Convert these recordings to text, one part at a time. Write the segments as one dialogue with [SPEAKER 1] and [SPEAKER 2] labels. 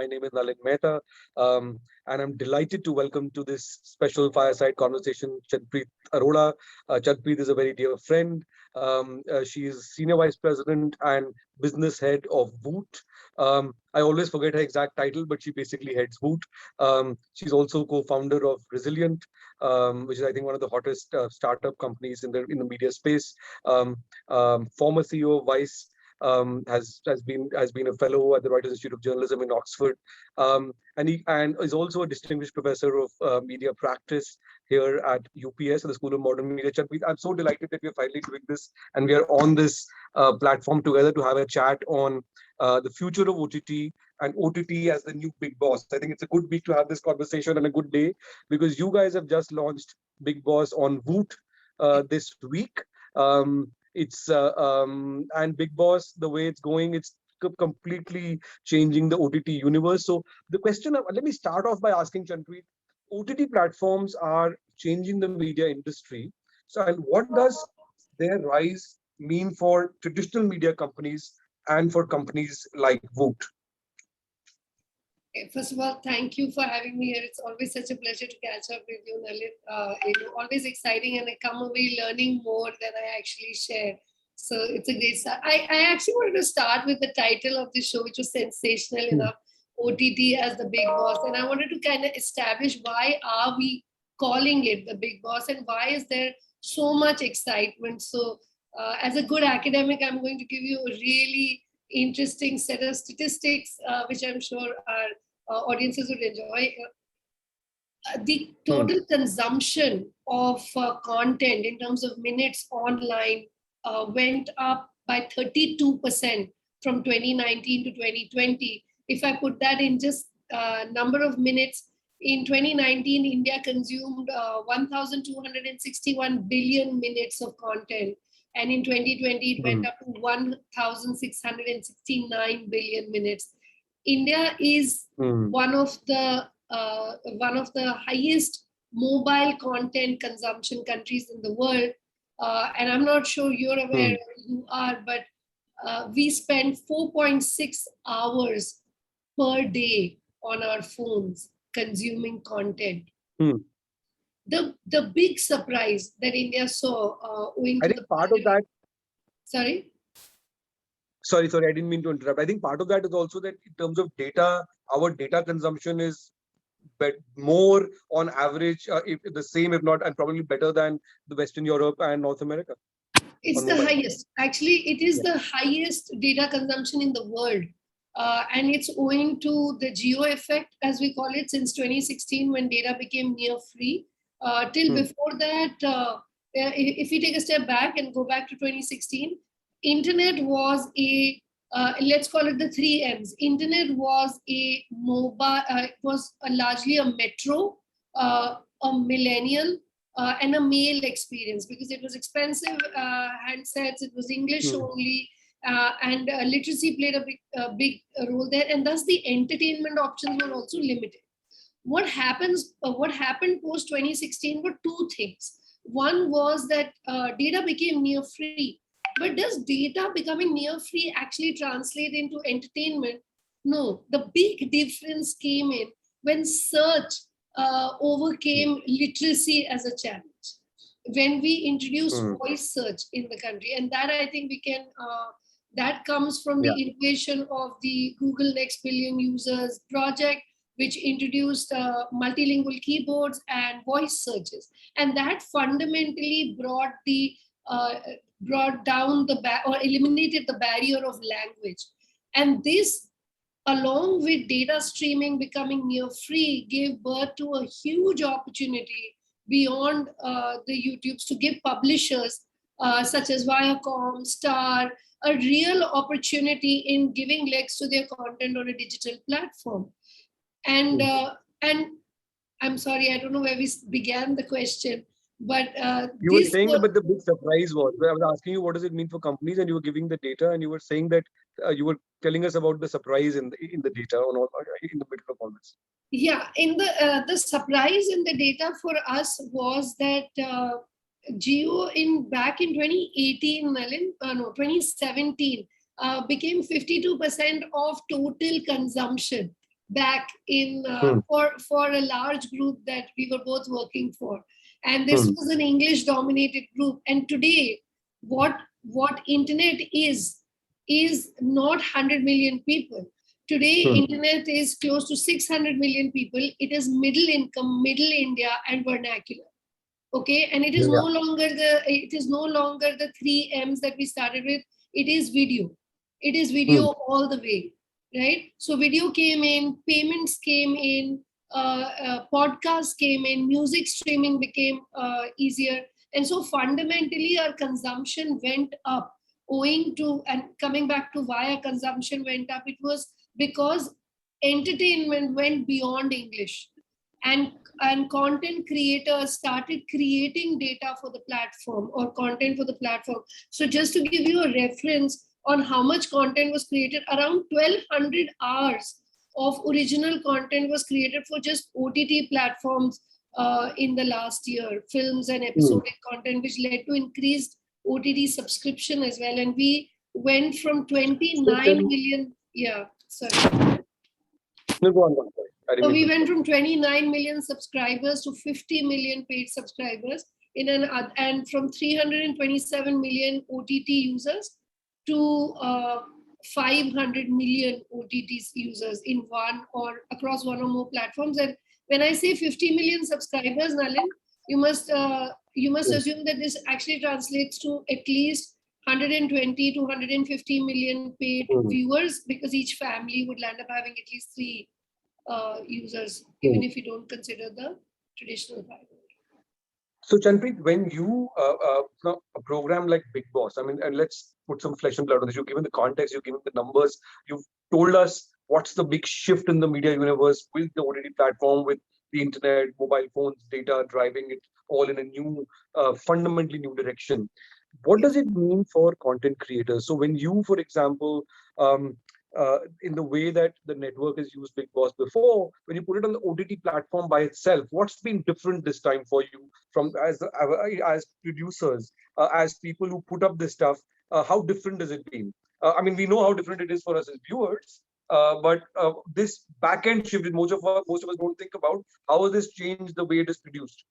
[SPEAKER 1] My name is Nalin Mehta, and I'm delighted to welcome to this special fireside conversation Chadpreet Arora. Chadpreet is a very dear friend. She is Senior Vice President and Business Head of Voot. I always forget her exact title, but she basically heads Voot. She's also co-founder of Resilient, which is, I think, one of the hottest startup companies in the media space. Former CEO of Vice, has been a fellow at the Reuters Institute of Journalism in Oxford, and is also a distinguished professor of media practice here at UPS, at the School of Modern Media. Chadpreet, I'm so delighted that we're finally doing this and we are on this platform together to have a chat on the future of OTT and OTT as the new big boss. I think it's a good week to have this conversation and a good day because you guys have just launched Big Boss on Voot this week. And Big Boss, the way it's going, it's completely changing the OTT universe. So the question, let me start off by asking Chadpreet, OTT platforms are changing the media industry. So, and what does their rise mean for traditional media companies and for companies like Voot?
[SPEAKER 2] First of all, thank you for having me here. It's always such a pleasure to catch up with you, Nalin. Always exciting, and I come away learning more than I actually share. So it's a great start. I actually wanted to start with the title of the show, which was sensational enough, OTT as the big boss. And I wanted to kind of establish why are we calling it the big boss and why is there so much excitement. So as a good academic, I'm going to give you a really interesting set of statistics, which I'm sure our audiences would enjoy. The total consumption of content in terms of minutes online went up by 32% from 2019 to 2020. If I put that in just number of minutes, in 2019, India consumed 1,261 billion minutes of content. And in 2020, it went up to 1,669 billion minutes. India is one of the highest mobile content consumption countries in the world. And I'm not sure you're aware you are, but we spend 4.6 hours per day on our phones consuming content. The big surprise that India saw owing to
[SPEAKER 1] I think part of that.
[SPEAKER 2] Sorry,
[SPEAKER 1] I didn't mean to interrupt. I think part of that is also that in terms of data, our data consumption is more on average, if the same, if not, and probably better than the Western Europe and North America.
[SPEAKER 2] It's the highest. Actually, it is the highest data consumption in the world. And it's owing to the geo effect, as we call it, since 2016 when data became near free. Till before that, if we take a step back and go back to 2016, internet was let's call it the 3 M's. Internet was a mobile, it was largely a metro, a millennial, and a male experience because it was expensive handsets, it was English only, and literacy played a big role there, and thus the entertainment options were also limited. What happened post 2016 were two things. One was that data became near free. But does data becoming near free actually translate into entertainment? No. The big difference came in when search overcame literacy as a challenge. When we introduced voice search in the country, and that I think we can, that comes from the innovation of the Google Next Billion Users project, which introduced multilingual keyboards and voice searches. And that fundamentally brought down or eliminated the barrier of language. And this, along with data streaming becoming near free, gave birth to a huge opportunity beyond the YouTubes to give publishers such as Viacom, Star, a real opportunity in giving legs to their content on a digital platform. And I'm sorry, I don't know where we began the question, but
[SPEAKER 1] you were saying but the big surprise was, I was asking you what does it mean for companies, and you were giving the data, and you were saying that you were telling us about the surprise in the data in the middle of all this.
[SPEAKER 2] Yeah, in the surprise in the data for us was that Jio back in 2018, 2017 became 52% of total consumption. back in for a large group that we were both working for, and this was an English dominated group. And today what internet is not 100 million people. Today internet is close to 600 million people. It is middle income, middle India, and vernacular. Okay, and it is no longer the 3 M's that we started with. It is video. It is video all the way, right? So video came in, payments came in, podcasts came in, music streaming became easier. And so fundamentally our consumption went up owing to, and coming back to why our consumption went up, it was because entertainment went beyond English. And content creators started creating data for the platform or content for the platform. So just to give you a reference on how much content was created, around 1,200 hours of original content was created for just OTT platforms in the last year, films and episodic content, which led to increased OTT subscription as well. And we went from 29 million, sorry.
[SPEAKER 1] No, go on, sorry.
[SPEAKER 2] So we went from 29 million subscribers to 50 million paid subscribers and from 327 million OTT users to 500 million OTT users in one or across one or more platforms. And when I say 50 million subscribers, Nalin, you must assume that this actually translates to at least 120 to 150 million paid viewers, because each family would land up having at least 3 users, even if you don't consider the traditional fiber.
[SPEAKER 1] So Chanpreet, when you a program like Bigg Boss, I mean, and let's put some flesh and blood on this. You've given the context, you've given the numbers, you've told us what's the big shift in the media universe with the OTT platform, with the internet, mobile phones, data driving it all in a new, fundamentally new direction. What does it mean for content creators? So when you, for example, in the way that the network has used Bigg Boss before, when you put it on the OTT platform by itself, what's been different this time for you from as producers, as people who put up this stuff? How different has it been? I mean, we know how different it is for us as viewers, but this back-end shift that most of us don't think about, how has this changed the way it is produced?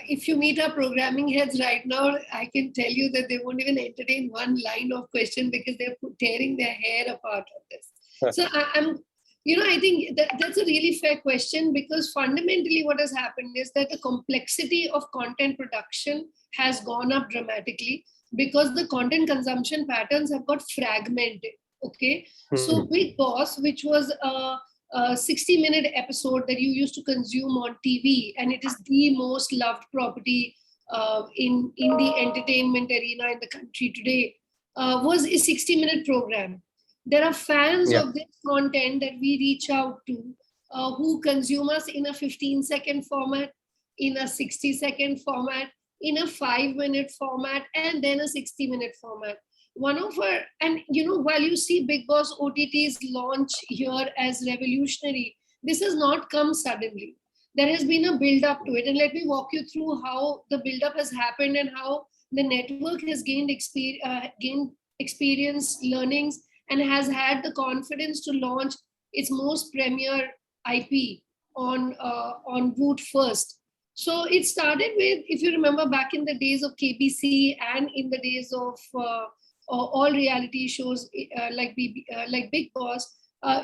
[SPEAKER 2] If you meet our programming heads right now, I can tell you that they won't even entertain one line of question because they're tearing their hair apart of this. So I think that's a really fair question, because fundamentally what has happened is that the complexity of content production has gone up dramatically because the content consumption patterns have got fragmented. Okay, so Bigg Boss, which was a 60-minute episode that you used to consume on TV, and it is the most loved property in the entertainment arena in the country today, was a 60-minute program. There are fans of this content that we reach out to who consume us in a 15-second format, in a 60-second format, in a 5-minute format, and then a 60-minute format. One of our, and while you see Bigg Boss OTT's launch here as revolutionary, this has not come suddenly. There has been a build up to it. And let me walk you through how the build up has happened and how the network has gained experience, learnings, and has had the confidence to launch its most premier IP on Voot first. So it started with, if you remember, back in the days of KBC and in the days of all reality shows like Bigg Boss,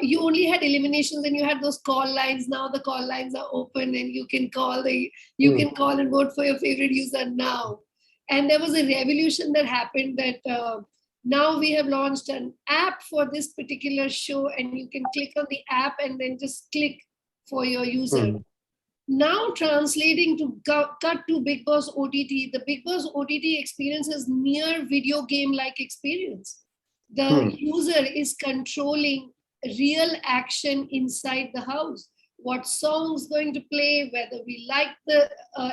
[SPEAKER 2] you only had eliminations and you had those call lines. Now the call lines are open and you can call can call and vote for your favorite user now. And there was a revolution that happened that now we have launched an app for this particular show, and you can click on the app and then just click for your user. Now translating to cut to Bigg Boss OTT, the Bigg Boss OTT experience is near video game-like experience. The user is controlling real action inside the house. What song's going to play, whether we like the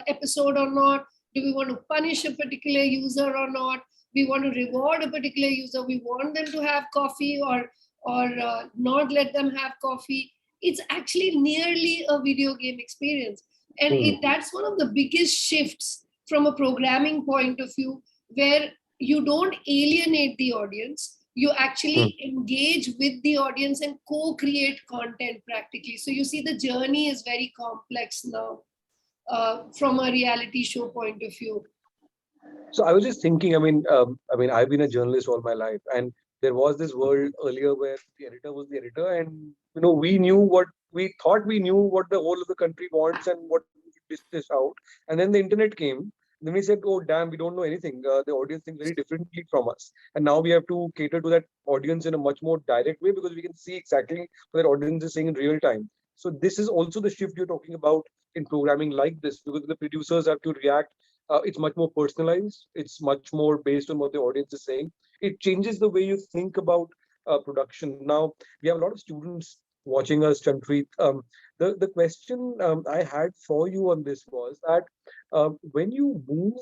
[SPEAKER 2] episode or not, do we want to punish a particular user or not, we want to reward a particular user, we want them to have coffee or not let them have coffee. It's actually nearly a video game experience. And that's one of the biggest shifts from a programming point of view, where you don't alienate the audience. You actually engage with the audience and co-create content practically. So you see the journey is very complex now from a reality show point of view.
[SPEAKER 1] So I was just thinking, I've been a journalist all my life, and there was this world earlier where the editor was the editor, and we thought we knew what the whole of the country wants and what we could dish this out. And then the internet came. Then we said, "Oh, damn, we don't know anything. The audience thinks very differently from us." And now we have to cater to that audience in a much more direct way because we can see exactly what that audience is saying in real time. So this is also the shift you're talking about in programming like this, because the producers have to react. It's much more personalized. It's much more based on what the audience is saying. It changes the way you think about production. Now, we have a lot of students watching us, Chanpreet. The question I had for you on this was that when you move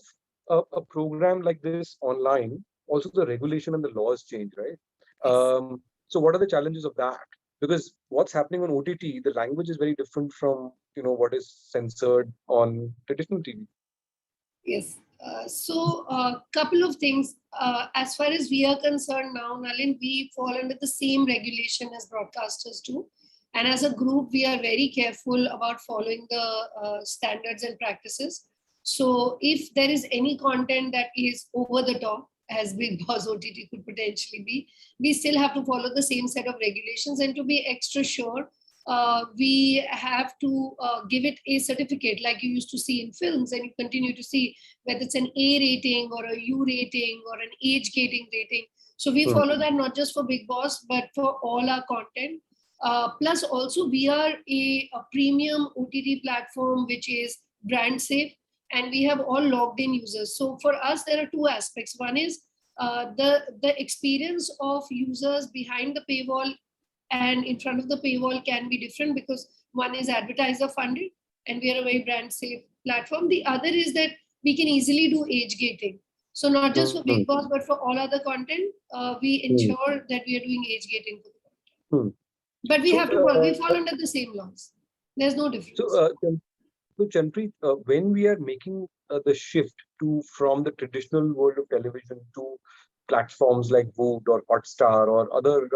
[SPEAKER 1] a program like this online, also the regulation and the laws change, right?
[SPEAKER 2] Yes.
[SPEAKER 1] So what are the challenges of that? Because what's happening on OTT, the language is very different from what is censored on traditional TV.
[SPEAKER 2] Yes. So a couple of things. As far as we are concerned now, Nalin, we fall under the same regulation as broadcasters do. And as a group, we are very careful about following the standards and practices. So if there is any content that is over the top, as Big Boss OTT could potentially be, we still have to follow the same set of regulations. And to be extra sure, we have to give it a certificate like you used to see in films, and you continue to see whether it's an A rating or a U rating or an age gating rating. So we follow that not just for Big Boss, but for all our content. Plus also we are a premium OTT platform, which is brand safe, and we have all logged in users. So for us, there are two aspects. One is the experience of users behind the paywall and in front of the paywall can be different because one is advertiser funded and we are a very brand safe platform. The other is that we can easily do age gating. So not just for Big Boss, but for all other content, we ensure that we are doing age gating for the content. But we have to follow, we fall under the same laws. There's no difference.
[SPEAKER 1] So Chanpreet, when we are making the shift from the traditional world of television to platforms like Voot or Hotstar or other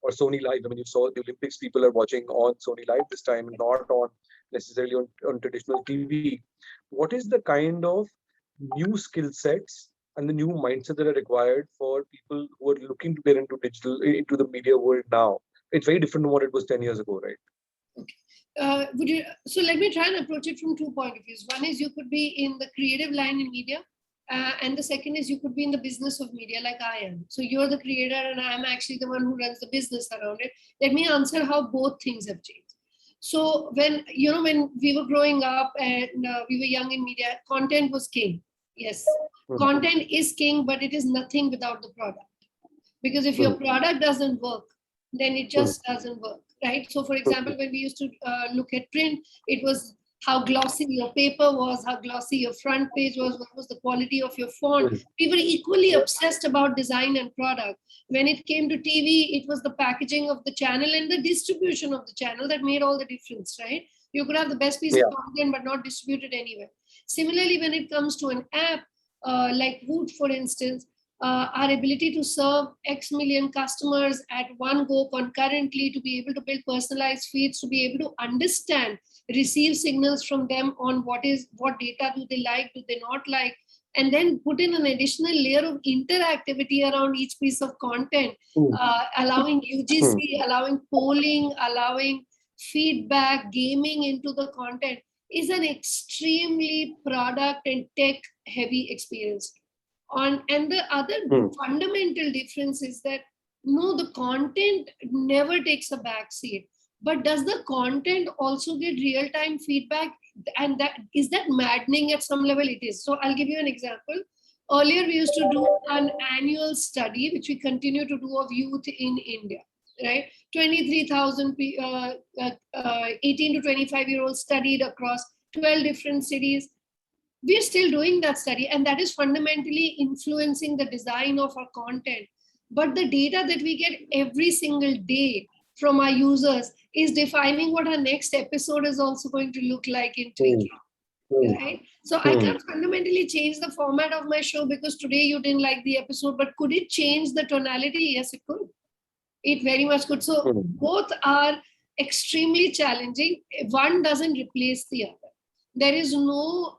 [SPEAKER 1] or Sony Live. I mean, you saw the Olympics. People are watching on Sony Live this time, not on necessarily on traditional TV. What is the kind of new skill sets and the new mindset that are required for people who are looking to get into into the media world now? It's very different from what it was 10 years ago, right?
[SPEAKER 2] Okay. So let me try and approach it from 2 points of view. One is you could be in the creative line in media, and the second is you could be in the business of media like I am. So you're the creator and I'm actually the one who runs the business around it. Let me answer how both things have changed. So when we were growing up and we were young in media, content was king. Yes, content is king, but it is nothing without the product. Because if your product doesn't work, then it just doesn't work, right? So for example, when we used to look at print, it was how glossy your paper was, how glossy your front page was, what was the quality of your font. We were equally obsessed about design and product. When it came to TV, it was the packaging of the channel and the distribution of the channel that made all the difference, right? You could have the best piece of content, but not distributed anywhere. Similarly, when it comes to an app like Voot, for instance, our ability to serve X million customers at one go concurrently, to be able to build personalized feeds, to be able to understand, receive signals from them on what data do they like, do they not like, and then put in an additional layer of interactivity around each piece of content, allowing UGC, allowing polling, allowing feedback, gaming into the content, is an extremely product and tech heavy experience. And the other fundamental difference is that no, the content never takes a back seat, but does the content also get real-time feedback? And that is that maddening at some level. It is. So I'll give you an example. Earlier we used to do an annual study, which we continue to do, of youth in India, right? 23,000 18 to 25-year-olds studied across 12 different cities. We're still doing that study, and that is fundamentally influencing the design of our content. But the data that we get every single day from our users is defining what our next episode is also going to look like in 3 years. right? So I can't fundamentally change the format of my show because today you didn't like the episode, but could it change the tonality? Yes, it could. It very much could. So both are extremely challenging. One doesn't replace the other. There is no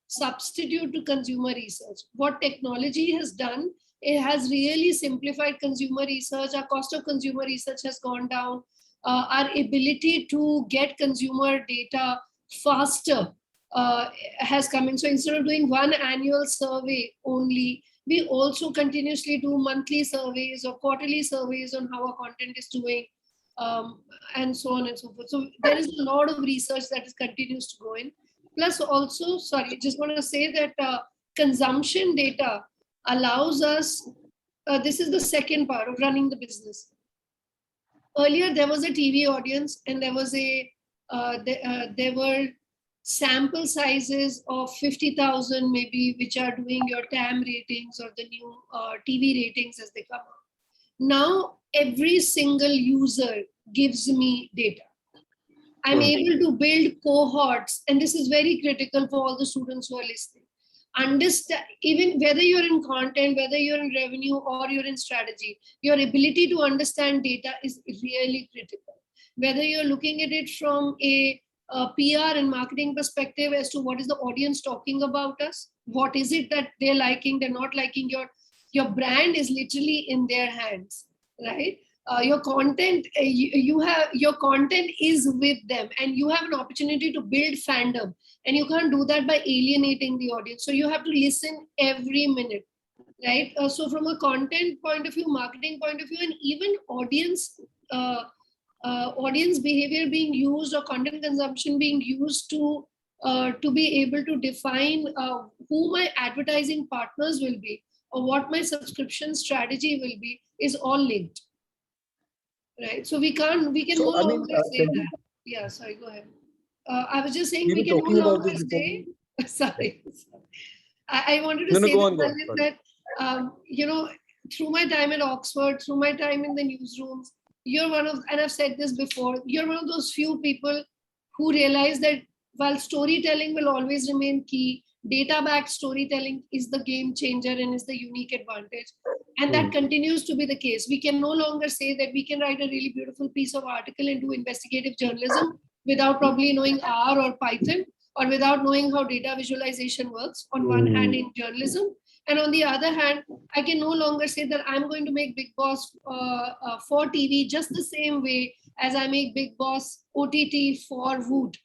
[SPEAKER 2] substitute to consumer research. What technology has done, it has really simplified consumer research. Our cost of consumer research has gone down. Our ability to get consumer data faster has come in. So instead of doing one annual survey only, we also continuously do monthly surveys or quarterly surveys on how our content is doing, and so on and so forth. So there is a lot of research that is continues to go in. Plus also, sorry, just want to say that consumption data allows us, this is the second part of running the business. Earlier, there was a TV audience and there was there were sample sizes of 50,000 maybe, which are doing your TAM ratings or the new TV ratings as they come out. Now, every single user gives me data. I'm able to build cohorts, and this is very critical for all the students who are listening. Understand, even whether you're in content, whether you're in revenue or you're in strategy, your ability to understand data is really critical. Whether you're looking at it from a PR and marketing perspective as to what is the audience talking about us, what is it that they're liking, they're not liking, your brand is literally in their hands, right? Your content, you have your content is with them, and you have an opportunity to build fandom, and you can't do that by alienating the audience. So you have to listen every minute, right? So from a content point of view, marketing point of view, and even audience behavior being used or content consumption being used to be able to define who my advertising partners will be or what my subscription strategy will be is all linked. Right. So we can no longer say that. Yeah, sorry, go ahead. I was just saying we can no longer say, sorry. I wanted to say that, through my time at Oxford, through my time in the newsrooms, you're one of, and I've said this before, you're one of those few people who realize that while storytelling will always remain key, data-backed storytelling is the game changer and is the unique advantage. And that continues to be the case. We can no longer say that we can write a really beautiful piece of article and do investigative journalism without probably knowing R or Python, or without knowing how data visualization works on one hand in journalism. And on the other hand, I can no longer say that I'm going to make Bigg Boss for TV just the same way as I make Bigg Boss OTT for Woot,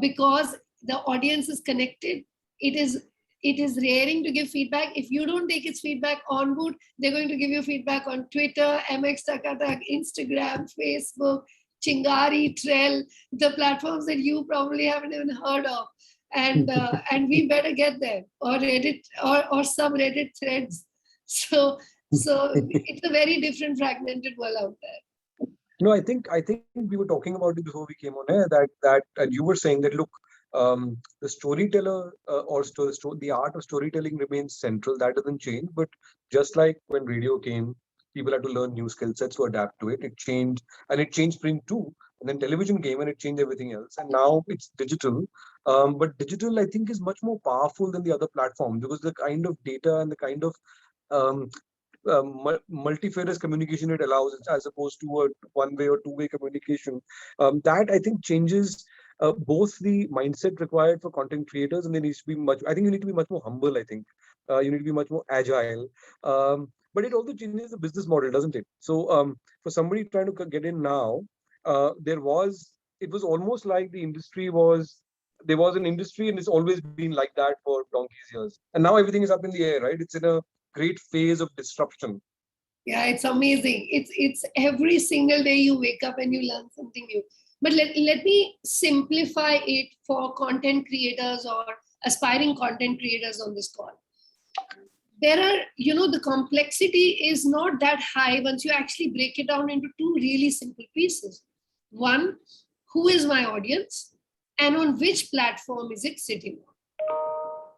[SPEAKER 2] because the audience is connected. It is raring to give feedback. If you don't take its feedback on Woot, they're going to give you feedback on Twitter, MX Takatak, Instagram, Facebook, Chingari, Trell, the platforms that you probably haven't even heard of. And and we better get there, or Reddit, or some Reddit threads. So it's a very different fragmented world out there.
[SPEAKER 1] No, I think we were talking about it before we came on air, that and you were saying that, look, the storyteller the art of storytelling remains central. That doesn't change. But just like when radio came, people had to learn new skill sets to adapt to it. It changed, and it changed print too. And then television came and it changed everything else. And now it's digital. But digital, I think, is much more powerful than the other platforms, because the kind of data and the kind of multifarious communication it allows, as opposed to a one-way or two-way communication, that I think changes both the mindset required for content creators, and there needs to be I think you need to be much more humble. I think you need to be much more agile. But it also changes the business model, doesn't it? So for somebody trying to get in now, it was almost like there was an industry, and it's always been like that for donkey's years. And now everything is up in the air, right? It's in a great phase of disruption.
[SPEAKER 2] Yeah, it's amazing. It's every single day you wake up and you learn something new. But let me simplify it for content creators or aspiring content creators on this call. There are, the complexity is not that high once you actually break it down into two really simple pieces. One, who is my audience, and on which platform is it sitting on?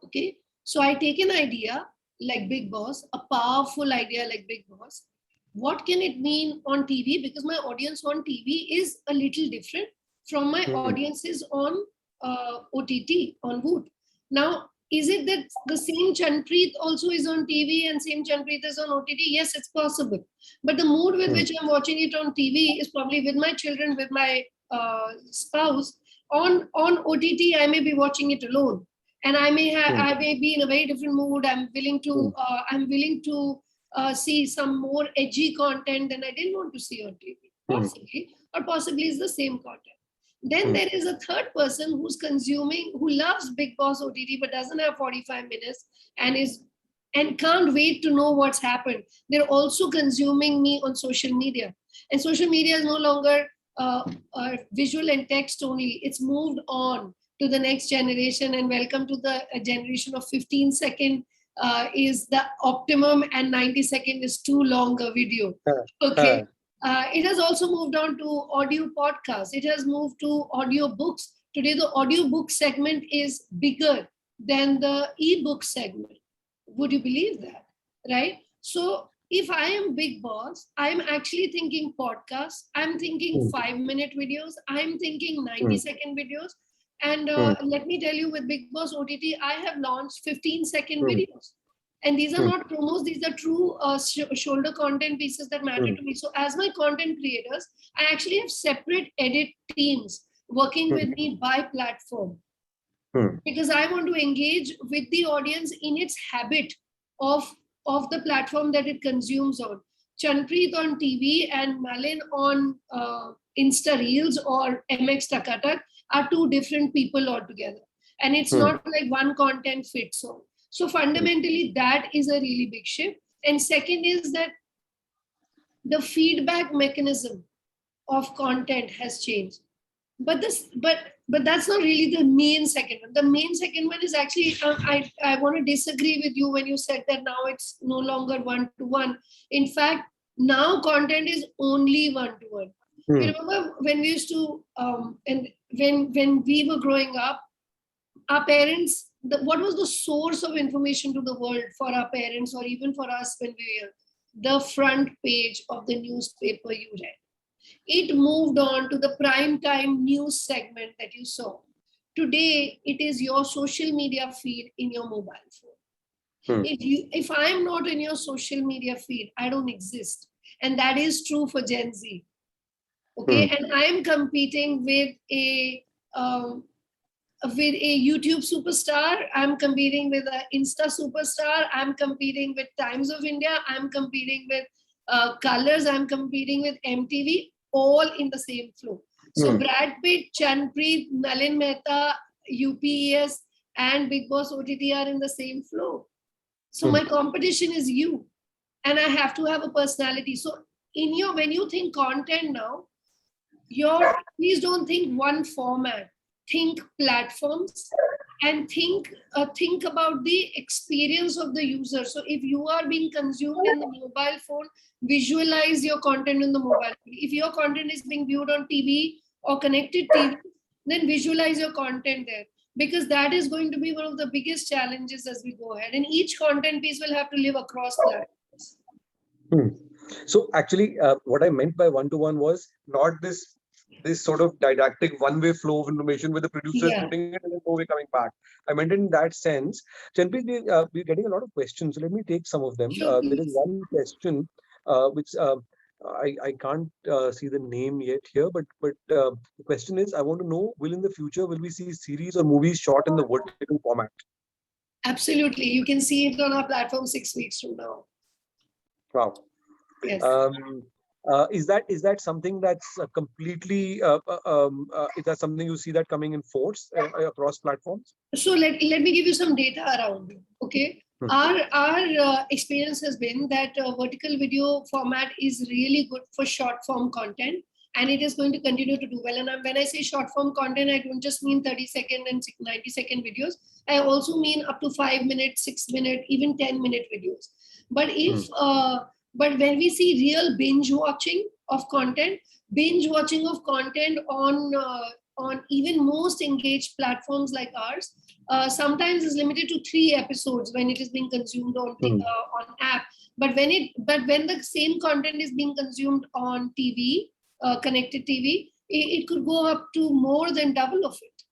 [SPEAKER 2] Okay, so I take an idea like Bigg Boss, a powerful idea like Bigg Boss. What can it mean on TV? Because my audience on TV is a little different from my audiences on OTT on Voot. Now, is it that the same Chanpreet also is on TV and same Chanpreet is on OTT? Yes, it's possible. But the mood with which I'm watching it on TV is probably with my children, with my spouse. On OTT, I may be watching it alone, and I may be in a very different mood. I'm willing to see some more edgy content than I didn't want to see on TV, possibly, or possibly it's the same content. Then there is a third person who loves Bigg Boss OTT but doesn't have 45 minutes and can't wait to know what's happened. They're also consuming me on social media, and social media is no longer visual and text only. It's moved on to the next generation, and welcome to the generation of 15-second is the optimum, and 90-second is too long a video. Okay. It has also moved on to audio podcasts. It has moved to audio books. Today, the audio book segment is bigger than the ebook segment. Would you believe that? Right? So if I am Bigg Boss, I'm actually thinking podcasts. I'm thinking 5-minute videos. I'm thinking 90-second videos. And let me tell you, with Bigg Boss OTT, I have launched 15-second videos. And these are not promos, these are true shoulder content pieces that matter to me. So as my content creators, I actually have separate edit teams working with me by platform. Because I want to engage with the audience in its habit of the platform that it consumes on. Chanpreet on TV and Malin on Insta Reels or MX Takatak are two different people altogether. And it's not like one content fits all. So fundamentally, that is a really big shift. And second is that the feedback mechanism of content has changed. But that's not really the main second one. The main second one is actually, I want to disagree with you when you said that now it's no longer one-to-one. In fact, now content is only one-to-one. You remember when we used to, and when we were growing up, our parents, what was the source of information to the world for our parents or even for us when we were? The front page of the newspaper you read. It moved on to the prime time news segment that you saw. Today, it is your social media feed in your mobile phone. If I'm not in your social media feed, I don't exist. And that is true for Gen Z. Okay, and I'm competing with a YouTube superstar, I'm competing with an Insta superstar, I'm competing with Times of India, I'm competing with Colors, I'm competing with MTV, all in the same flow. So Brad Pitt, Chanpreet, Nalin Mehta, UPES, and Bigg Boss OTT are in the same flow. So my competition is you, and I have to have a personality. So when you think content now, please don't think one format. Think platforms and think about the experience of the user. So if you are being consumed in the mobile phone, visualize your content in the mobile phone. If your content is being viewed on TV or connected TV, then visualize your content there, because that is going to be one of the biggest challenges as we go ahead. And each content piece will have to live across platforms.
[SPEAKER 1] So actually, what I meant by one-to-one was not this sort of didactic one-way flow of information with the producers putting it and then no-way coming back. I meant in that sense. Chanpreet, we're getting a lot of questions. So let me take some of them.
[SPEAKER 2] Sure,
[SPEAKER 1] there is one question which I can't see the name yet here, but the question is, I want to know, in the future, will we see series or movies shot in the vertical format?
[SPEAKER 2] Absolutely. You can see it on our platform 6 weeks from now.
[SPEAKER 1] Wow.
[SPEAKER 2] Yes.
[SPEAKER 1] Is that something that's completely is that something you see that coming in force across platforms?
[SPEAKER 2] So let me give you some data around it. Okay. Our experience has been that vertical video format is really good for short form content, and it is going to continue to do well. And when I say short form content, I don't just mean 30-second and 90-second videos. I also mean up to 5-minute, 6-minute, even 10-minute videos. But but when we see real binge watching of content on even most engaged platforms like ours, sometimes is limited to 3 episodes when it is being consumed on app. But when the same content is being consumed on TV, connected TV, it could go up to more than double of it.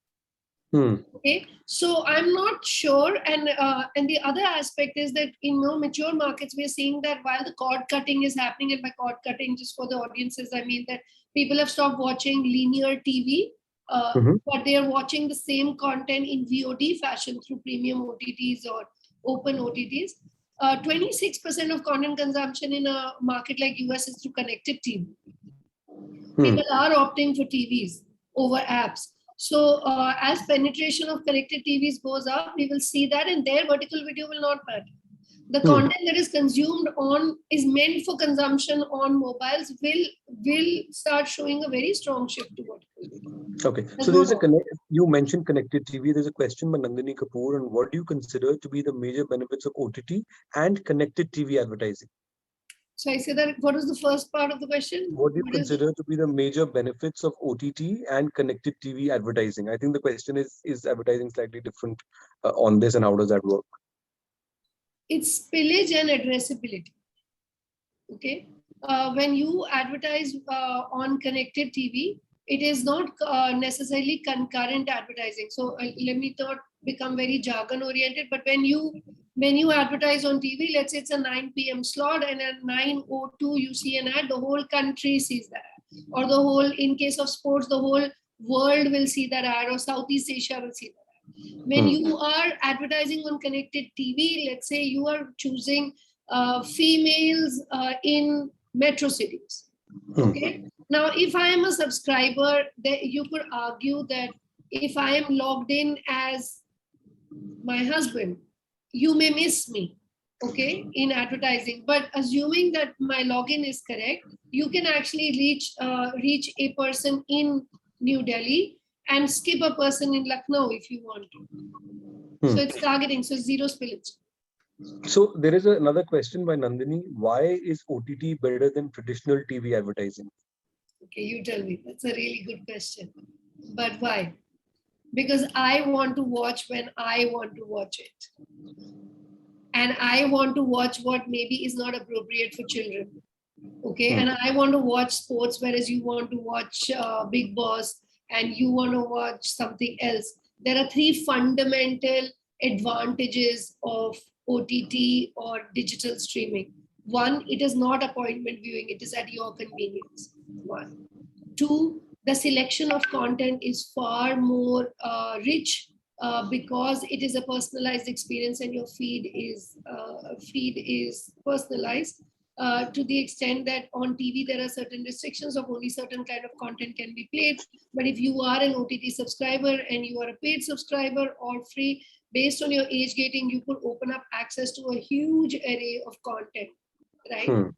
[SPEAKER 1] Hmm.
[SPEAKER 2] Okay, so I'm not sure, and the other aspect is that in more mature markets, we're seeing that while the cord cutting is happening, and by cord cutting, just for the audiences, I mean that people have stopped watching linear TV,
[SPEAKER 1] Mhm.
[SPEAKER 2] but they are watching the same content in VOD fashion through premium OTTs or open OTTs. 26% of content consumption in a market like US is through connected TV.
[SPEAKER 1] Hmm.
[SPEAKER 2] People are opting for TVs over apps. So as penetration of connected TVs goes up, we will see that, and their vertical video will not matter. The
[SPEAKER 1] Hmm.
[SPEAKER 2] content that is consumed on is meant for consumption on mobiles will start showing a very strong shift to vertical video.
[SPEAKER 1] Okay,
[SPEAKER 2] There's
[SPEAKER 1] so
[SPEAKER 2] no
[SPEAKER 1] there's a
[SPEAKER 2] doubt.
[SPEAKER 1] connect. You mentioned connected TV. There's a question by Nandini Kapoor, and what do you consider to be the major benefits of OTT and connected TV advertising?
[SPEAKER 2] So I say that what was the first part of the question?
[SPEAKER 1] What do you
[SPEAKER 2] What is
[SPEAKER 1] consider to be the major benefits of OTT and connected TV advertising? I think the question is advertising slightly different on this, and how does that work?
[SPEAKER 2] it's spillage and addressability. Okay, when you advertise on connected TV, it is not necessarily concurrent advertising. So let me not become very jargon oriented, but when you advertise on TV, let's say it's a 9 p.m. slot, and at 9:02 you see an ad, the whole country sees that ad. Or the whole, in case of sports, the whole world will see that ad, or Southeast Asia will see that ad. When
[SPEAKER 1] Hmm.
[SPEAKER 2] you are advertising on connected TV, let's say you are choosing females in metro cities.
[SPEAKER 1] Hmm.
[SPEAKER 2] Okay. Now, if I am a subscriber, you could argue that if I am logged in as my husband, you may miss me, okay, in advertising. But assuming that my login is correct, you can actually reach a person in New Delhi and skip a person in Lucknow if you want to.
[SPEAKER 1] Hmm.
[SPEAKER 2] So it's targeting, so zero spillage.
[SPEAKER 1] So there is another question by Nandini. Why is OTT better than traditional TV advertising?
[SPEAKER 2] Okay, you tell me. That's a really good question. But why? Because I want to watch when I want to watch it. And I want to watch what maybe is not appropriate for children. Okay.
[SPEAKER 1] Hmm.
[SPEAKER 2] And I want to watch sports, whereas you want to watch Big Boss and you want to watch something else. There are three fundamental advantages of OTT or digital streaming. One, it is not appointment viewing, it is at your convenience. One. Two, the selection of content is far more rich because it is a personalized experience and your feed is personalized to the extent that on TV there are certain restrictions of only certain kind of content can be played. But if you are an OTT subscriber and you are a paid subscriber or free, based on your age gating, you could open up access to a huge array of content, right?
[SPEAKER 1] Hmm.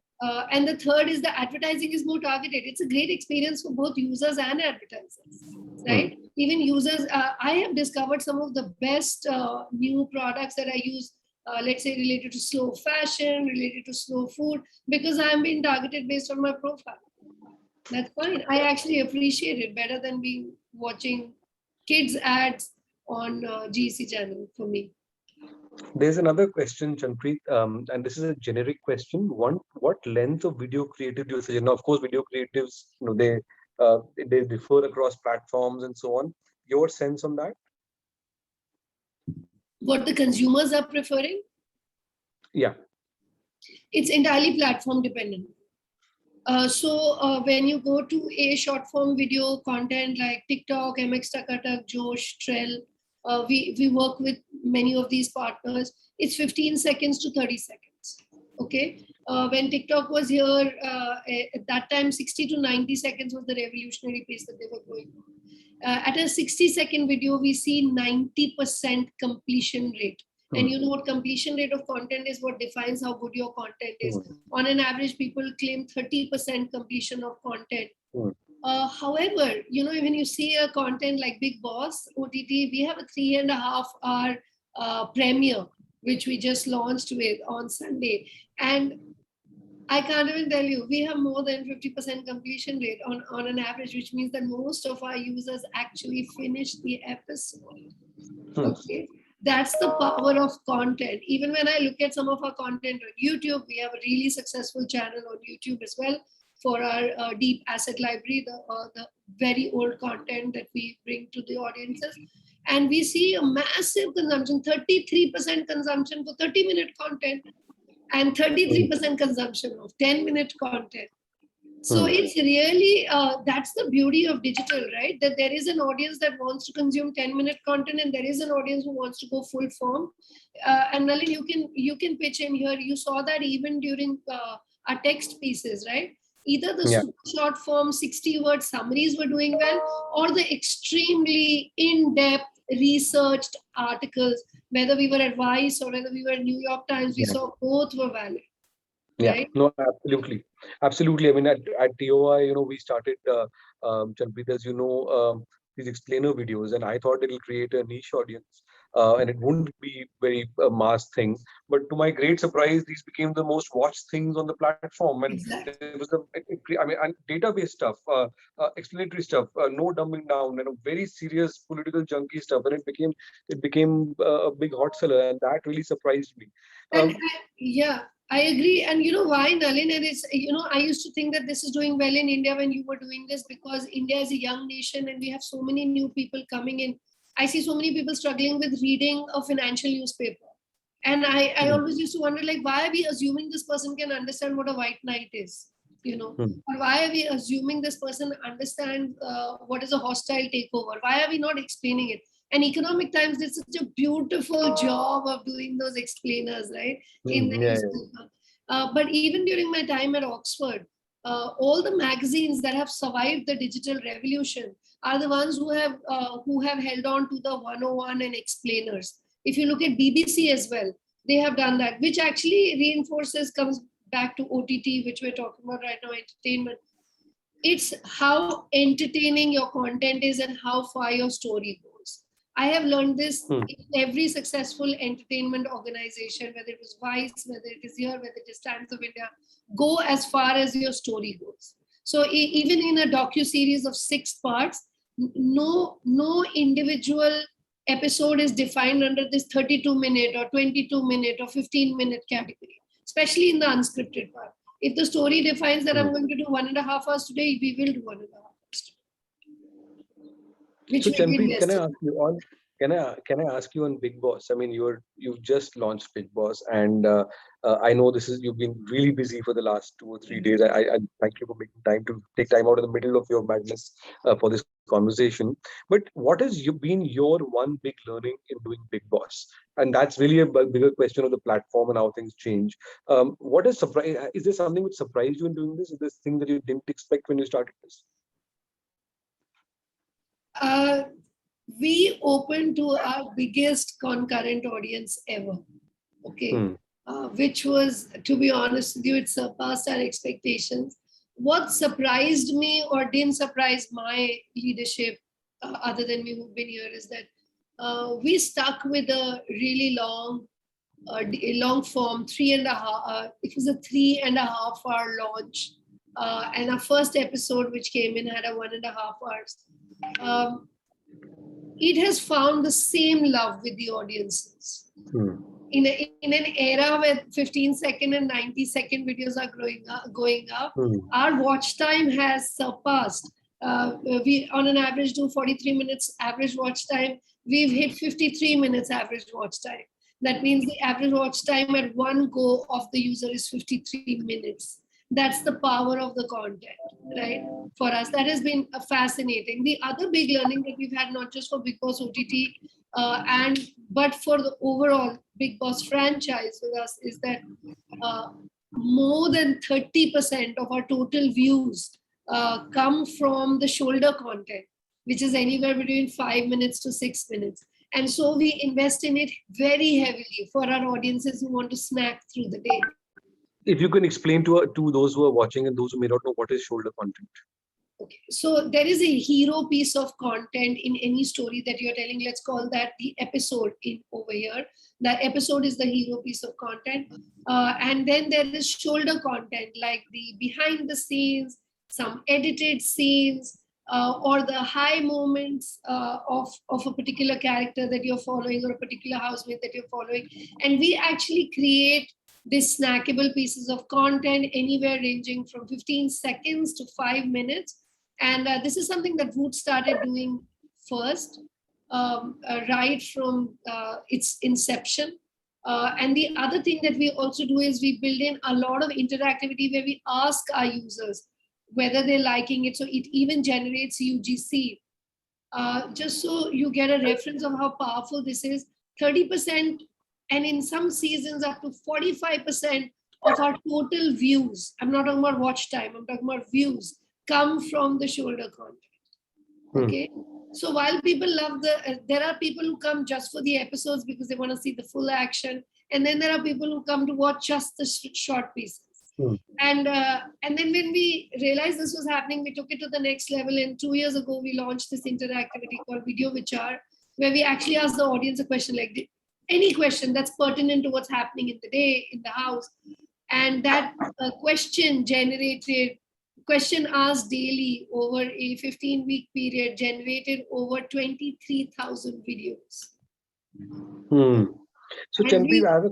[SPEAKER 2] And the third is the advertising is more targeted. It's a great experience for both users and advertisers, right? Even users, I have discovered some of the best new products that I use, let's say related to slow fashion, related to slow food, because I'm being targeted based on my profile. That's fine. I actually appreciate it better than being watching kids ads on GC channel for me.
[SPEAKER 1] There's another question, Chanpreet, and this is a generic question. What length of video creative do you suggest? Now, of course, video creatives, they differ across platforms and so on. Your sense on that?
[SPEAKER 2] What the consumers are preferring?
[SPEAKER 1] Yeah.
[SPEAKER 2] It's entirely platform dependent. So when you go to a short form video content like TikTok, MX Takatak, Josh, Trell, we work with many of these partners. It's 15 seconds to 30 seconds. Okay. When TikTok was here, at that time, 60 to 90 seconds was the revolutionary pace that they were going on. At a 60-second video, we see 90% completion rate. And you know what completion rate of content is, what defines how good your content is. On an average, people claim 30% completion of content. However, when you see a content like Big Boss OTT, we have a 3.5 hour premiere, which we just launched with on Sunday. And I can't even tell you, we have more than 50% completion rate on an average, which means that most of our users actually finish the episode. Okay. That's the power of content. Even when I look at some of our content on YouTube, we have a really successful channel on YouTube as well. for our deep asset library, the very old content that we bring to the audiences. And we see a massive consumption, 33% consumption for 30-minute content and 33% consumption of 10-minute content. So it's really, that's the beauty of digital, right? That there is an audience that wants to consume 10-minute content and there is an audience who wants to go full form. And Nalin, you can pitch in here. You saw that even during our text pieces, right? Either the super short form 60-word summaries were doing well, or the extremely in-depth researched articles, whether we were at Vice or whether we were New York Times, we saw both were valid.
[SPEAKER 1] Yeah,
[SPEAKER 2] right?
[SPEAKER 1] no, absolutely. Absolutely. I mean, at TOI, we started, Chanpreet, as you know, these explainer videos, and I thought it'll create a niche audience, and it wouldn't be very mass thing. But to my great surprise, these became the most watched things on the platform. And
[SPEAKER 2] Exactly.
[SPEAKER 1] there was and database stuff, explanatory stuff, no dumbing down, and a very serious political junky stuff, and it became a big hot seller, and that really surprised me.
[SPEAKER 2] And I agree. And you know why, Nalin? And it's, I used to think that this is doing well in India when you were doing this, because India is a young nation and we have so many new people coming in. I see so many people struggling with reading a financial newspaper. And I always used to wonder, like, why are we assuming this person can understand what a white knight is? Or why are we assuming this person understands what is a hostile takeover? Why are we not explaining it? And Economic Times did such a beautiful job of doing those explainers, right? In the newspaper. But even during my time at Oxford, all the magazines that have survived the digital revolution are the ones who have held on to the 101 and explainers. If you look at BBC as well, they have done that, which actually comes back to OTT, which we're talking about right now, entertainment. It's how entertaining your content is and how far your story goes. I have learned this in every successful entertainment organization, whether it was Vice, whether it is here, whether it is Times of India. Go as far as your story goes. So even in a docu-series of 6 parts, no individual episode is defined under this 32-minute or 22-minute or 15-minute category, especially in the unscripted part. If the story defines that I'm going to do 1.5 hours today, we will do 1.5 hours today.
[SPEAKER 1] So Chanpreet, can I ask you on Bigg Boss? I mean, you've just launched Bigg Boss, and I know you've been really busy for the last 2 or 3 days. I thank you for take time out in the middle of your madness for this conversation. But what has been your one big learning in doing Bigg Boss? And that's really a bigger question of the platform and how things change. What is surprise? Is there something which surprised you in doing this? Is this thing that you didn't expect when you started this?
[SPEAKER 2] We opened to our biggest concurrent audience ever, okay? Which was, to be honest with you, it surpassed our expectations. What surprised me or didn't surprise my leadership, other than me who've been here, is that we stuck with a really long form, 3.5. It was a 3.5 hour launch, and our first episode, which came in, had a 1.5 hours. It has found the same love with the audiences. In an era where 15-second and 90-second videos are going up, our watch time has surpassed. We, on an average, do 43 minutes average watch time. We've hit 53 minutes average watch time. That means the average watch time at one go of the user is 53 minutes. That's the power of the content, right? For us, that has been fascinating. The other big learning that we've had, not just for Bigg Boss OTT, but for the overall Bigg Boss franchise with us, is that more than 30% of our total views come from the shoulder content, which is anywhere between 5 minutes to 6 minutes. And so we invest in it very heavily for our audiences who want to snack through the day.
[SPEAKER 1] If you can explain to those who are watching and those who may not know, what is shoulder content?
[SPEAKER 2] Okay, so there is a hero piece of content in any story that you're telling. Let's call that the episode over here. The episode is the hero piece of content. And then there is shoulder content, like the behind the scenes, some edited scenes, or the high moments of a particular character that you're following or a particular housemate that you're following. And we actually create these snackable pieces of content, anywhere ranging from 15 seconds to 5 minutes. And this is something that Voot started doing first, right from its inception. And the other thing that we also do is we build in a lot of interactivity where we ask our users whether they're liking it. So it even generates UGC. Just so you get a reference of how powerful this is, 30%, and in some seasons up to 45% of our total views, I'm not talking about watch time, I'm talking about views, come from the shoulder content. Okay. So while people love there are people who come just for the episodes because they want to see the full action. And then there are people who come to watch just the short pieces. And then when we realized this was happening, we took it to the next level. And 2 years ago, we launched this interactivity called Video Vichar, where we actually ask the audience a question, like any question that's pertinent to what's happening in the day, in the house. And that question asked daily over a 15-week period generated over 23,000 videos.
[SPEAKER 1] So Chanpreet, I have a...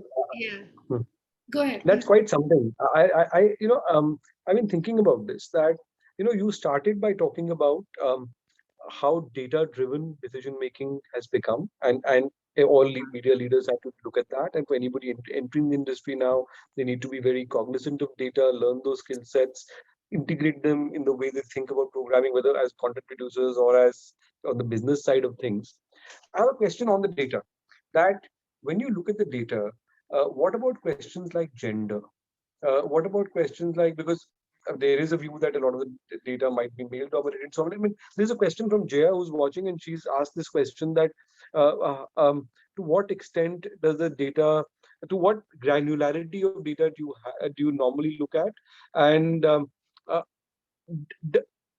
[SPEAKER 2] Go ahead.
[SPEAKER 1] That's quite something. I've been thinking about this, that, you started by talking about how data-driven decision-making has become, and all media leaders have to look at that. And for anybody entering the industry now, they need to be very cognizant of data, learn those skill sets, integrate them in the way they think about programming, whether as content producers or as on the business side of things. I have a question on the data, that when you look at the data, what about questions like gender? What about questions like, because there is a view that a lot of the data might be male dominated. So, I mean, there's a question from Jaya who's watching, and she's asked this question, that to what extent does the data, to what granularity of data do you normally look at? And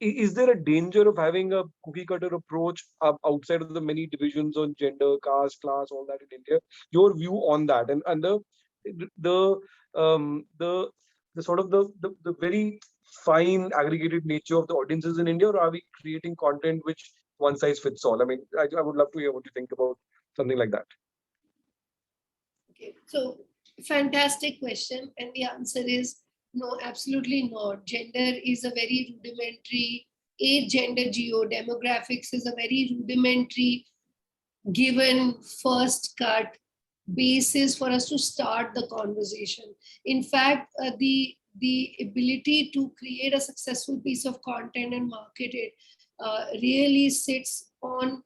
[SPEAKER 1] is there a danger of having a cookie cutter approach outside of the many divisions on gender, caste, class, all that in India? Your view on that, and the sort of the very fine aggregated nature of the audiences in India, or are we creating content which one size fits all? I mean, I would love to hear what you think about something like that.
[SPEAKER 2] Okay, so fantastic question, and the answer is no, absolutely not. Gender is a very rudimentary, gender demographics is a very rudimentary given first cut basis for us to start the conversation. In fact, the ability to create a successful piece of content and market it really sits on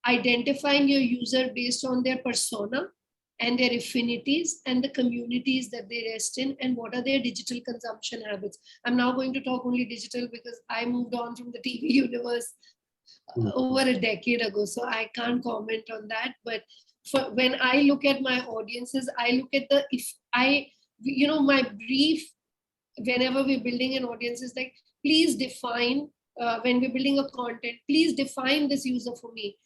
[SPEAKER 2] identifying your user based on their persona and their affinities and the communities that they rest in, and what are their digital consumption habits. I'm now going to talk only digital because I moved on from the TV universe over a decade ago, so I can't comment on that. But when I look at my audiences, I look at my brief whenever we're building an audience is like, please define, when we're building a content, please define this user for me.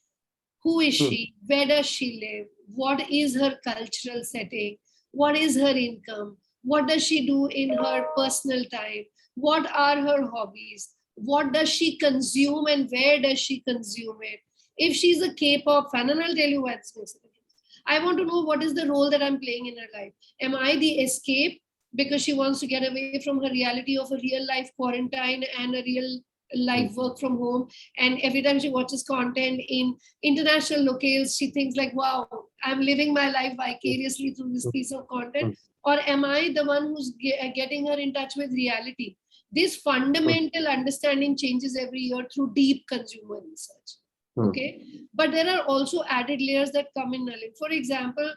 [SPEAKER 2] Who is she? Where does she live? What is her cultural setting? What is her income? What does she do in her personal time? What are her hobbies? What does she consume and where does she consume it? If she's a K-pop fan, and I'll tell you why it's makes a difference. I want to know what is the role that I'm playing in her life. Am I the escape because she wants to get away from her reality of a real life quarantine and a real life work from home, and every time she watches content in international locales, she thinks like, wow, I'm living my life vicariously through this piece of content? Or am I the one who's getting her in touch with reality? This fundamental understanding changes every year through deep consumer research. Okay, but there are also added layers that come in Nalin. For example,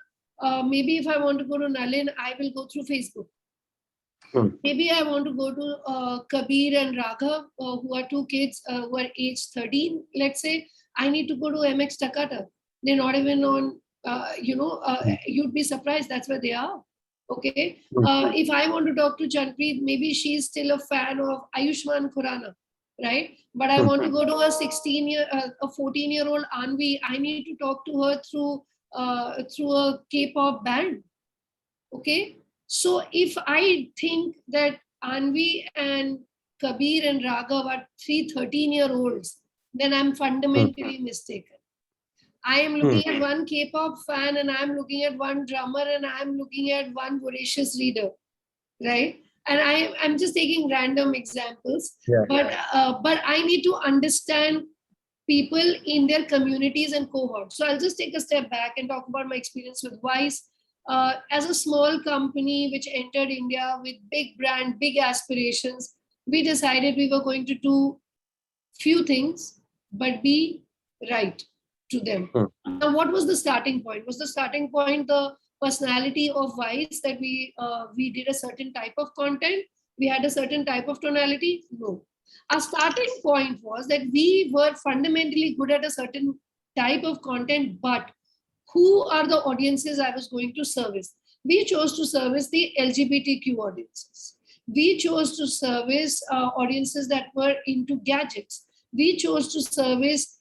[SPEAKER 2] maybe if I want to go to Nalin, I will go through Facebook. Maybe I want to go to Kabir and Raghav, who are two kids who are age 13, let's say. I need to go to MX Takata. They're not even on, you'd be surprised, that's where they are. Okay. If I want to talk to Chanpreet, maybe she's still a fan of Ayushmann Khurrana, right? But I want to go to a 14-year-old Anvi. I need to talk to her through a K-pop band. Okay. So if I think that Anvi and Kabir and Raghav are 13-year-olds, then I'm fundamentally mistaken. I am looking at one K-pop fan, and I'm looking at one drummer, and I'm looking at one voracious reader, right? And I'm just taking random examples,
[SPEAKER 1] Yeah.
[SPEAKER 2] but I need to understand people in their communities and cohorts. So I'll just take a step back and talk about my experience with Vice. As a small company which entered India with big brand, big aspirations, we decided we were going to do few things, but be right to them. Now, what was the starting point? Was the starting point the personality of Vice, that we did a certain type of content? We had a certain type of tonality? No. Our starting point was that we were fundamentally good at a certain type of content, but who are the audiences I was going to service? We chose to service the LGBTQ audiences. We chose to service audiences that were into gadgets. We chose to service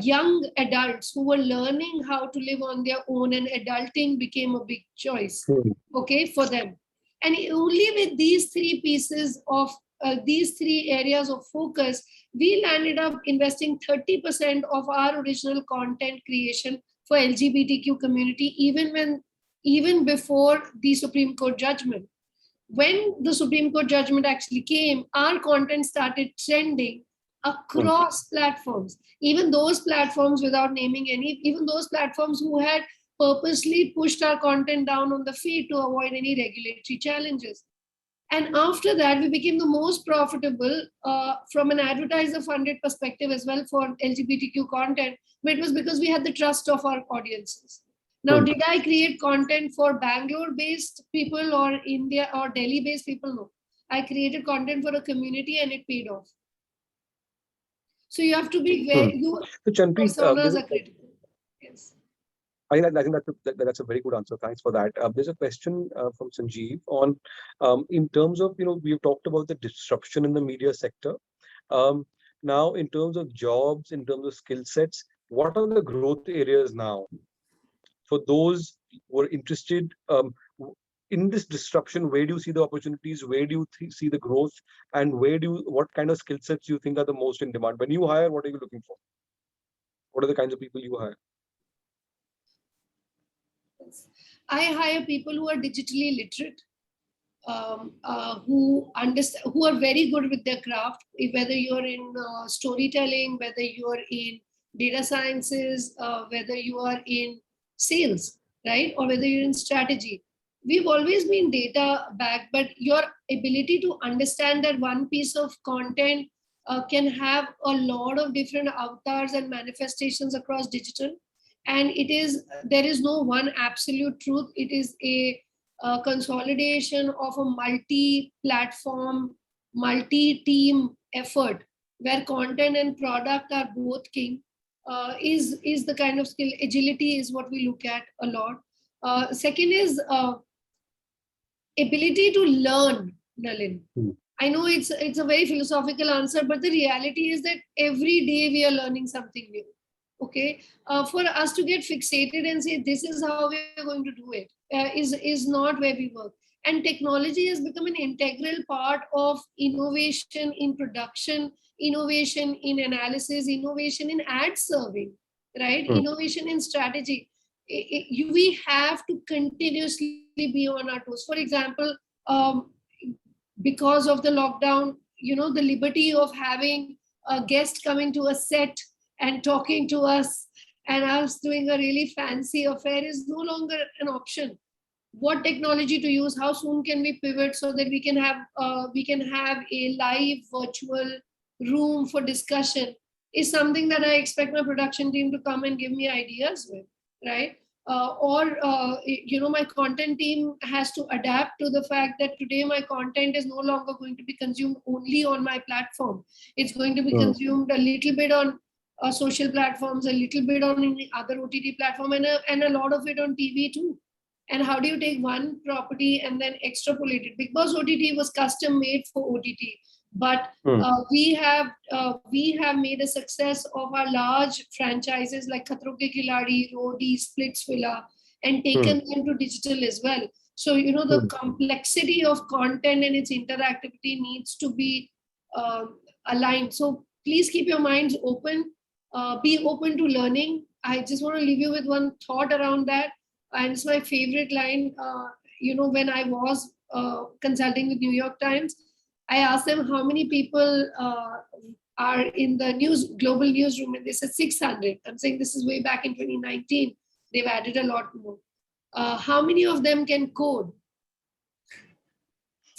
[SPEAKER 2] young adults who were learning how to live on their own, and adulting became a big choice, okay, for them. And only with these three pieces of these three areas of focus, we landed up investing 30% of our original content creation for LGBTQ community, even before the Supreme Court judgment. When the Supreme Court judgment actually came, our content started trending across platforms. Even those platforms, without naming any, even those platforms who had purposely pushed our content down on the feed to avoid any regulatory challenges. And after that, we became the most profitable from an advertiser-funded perspective as well for LGBTQ content. But it was because we had the trust of our audiences. Now, did I create content for Bangalore-based people or India or Delhi-based people? No. I created content for a community, and it paid off. So you have to be very, personas are critical. Yes.
[SPEAKER 1] I think that's a very good answer. Thanks for that. There's a question from Sanjeev on, in terms of, we've talked about the disruption in the media sector. Now, in terms of jobs, in terms of skill sets, what are the growth areas now for those who are interested in this disruption? Where do you see the opportunities? Where do you see the growth? And what kind of skill sets do you think are the most in demand? When you hire, what are you looking for? What are the kinds of people you hire?
[SPEAKER 2] I hire people who are digitally literate, who understand, who are very good with their craft. Whether you're in storytelling, whether you're in data sciences, whether you are in sales, right, or whether you're in strategy. We've always been data backed, but your ability to understand that one piece of content can have a lot of different avatars and manifestations across digital. And there is no one absolute truth. It is a consolidation of a multi-platform, multi-team effort where content and product are both king. Is the kind of skill. Agility is what we look at a lot. Second is ability to learn, Nalin. I know it's a very philosophical answer, but the reality is that every day we are learning something new. Okay, for us to get fixated and say this is how we're going to do it is not where we work. And technology has become an integral part of innovation in production, innovation in analysis, innovation in ad serving, right? Innovation in strategy. We have to continuously be on our toes. For example, because of the lockdown, the liberty of having a guest coming to a set and talking to us and us doing a really fancy affair is no longer an option. What technology to use? How soon can we pivot so that we can have a live virtual room for discussion is something that I expect my production team to come and give me ideas with, right? My content team has to adapt to the fact that today my content is no longer going to be consumed only on my platform. It's going to be consumed a little bit on social platforms, a little bit on any other OTT platform, and a lot of it on TV too. And how do you take one property and then extrapolate it? Because OTT was custom made for OTT, but we have made a success of our large franchises like Khatron Ke Khiladi, Roadie, Splitsvilla, and taken them to digital as well. So the complexity of content and its interactivity needs to be aligned. So please keep your minds open. Be open to learning. I just want to leave you with one thought around that. And it's my favorite line. When I was consulting with New York Times, I asked them how many people are in the global newsroom, and they said 600. I'm saying this is way back in 2019. They've added a lot more. How many of them can code?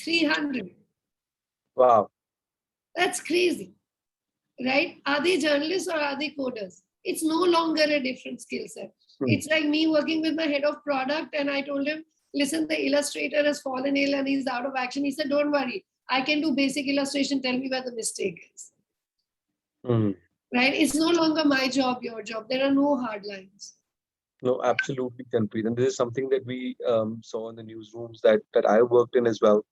[SPEAKER 2] 300.
[SPEAKER 1] Wow.
[SPEAKER 2] That's crazy, right? Are they journalists or are they coders? It's no longer a different skill set. It's like me working with my head of product, and I told him, listen, the illustrator has fallen ill and he's out of action. He said, don't worry, I can do basic illustration. Tell me where the mistake is. Right? It's no longer my job, your job. There are no hard lines.
[SPEAKER 1] No, absolutely, Chanpreet. And this is something that we saw in the newsrooms that I worked in as well.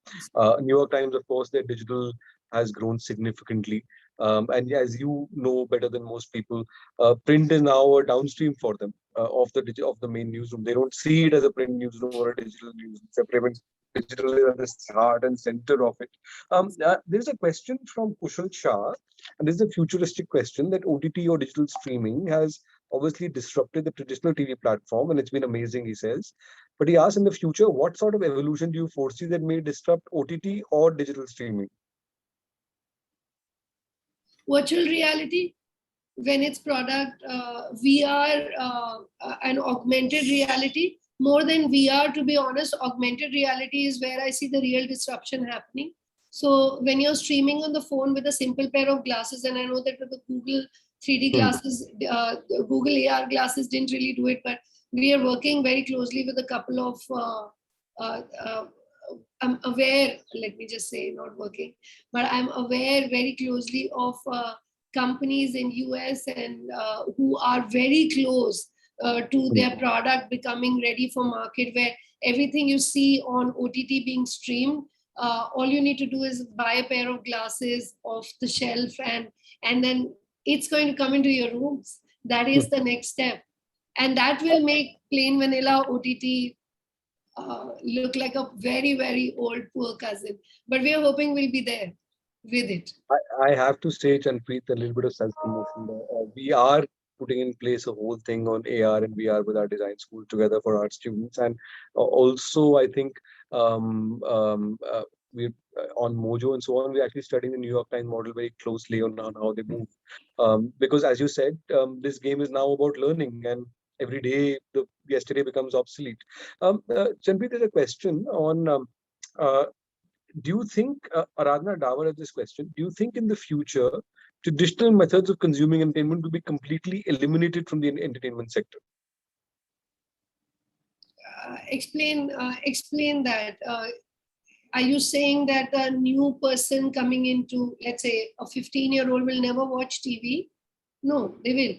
[SPEAKER 1] New York Times, of course, their digital has grown significantly. And as you know better than most people, print is now a downstream for them of the main newsroom. They don't see it as a print newsroom or a digital newsroom. Separate digital is at the heart and center of it. There's a question from Kushal Shah, and this is a futuristic question that OTT or digital streaming has obviously disrupted the traditional TV platform, and it's been amazing, he says. But he asks, in the future, what sort of evolution do you foresee that may disrupt OTT or digital streaming?
[SPEAKER 2] Virtual reality, when it's product, VR and augmented reality. More than VR, to be honest, augmented reality is where I see the real disruption happening. So when you're streaming on the phone with a simple pair of glasses, and I know that with the Google 3D glasses, Google AR glasses didn't really do it, but we are working very closely with a couple of, I'm aware, let me just say, not working, but I'm aware very closely of companies in US and who are very close to their product becoming ready for market, where everything you see on OTT being streamed, all you need to do is buy a pair of glasses off the shelf, and then it's going to come into your rooms. That is the next step. And that will make plain vanilla OTT look like a very, very old poor cousin. But we are hoping we'll be there with it.
[SPEAKER 1] I have to say, Chanpreet, a little bit of self-promotion. We are putting in place a whole thing on AR and VR with our design school together for our students. And also, I think we on Mojo and so on, we're actually studying the New York Times model very closely on how they move. Because as you said, this game is now about learning, and every day the yesterday becomes obsolete. Chanpreet, there's a question on do you think, Aradhana Davar has this question, do you think in the future, traditional methods of consuming entertainment will be completely eliminated from the entertainment sector?
[SPEAKER 2] Explain that. Are you saying that a new person coming into, let's say, a 15-year-old will never watch TV? No, they will.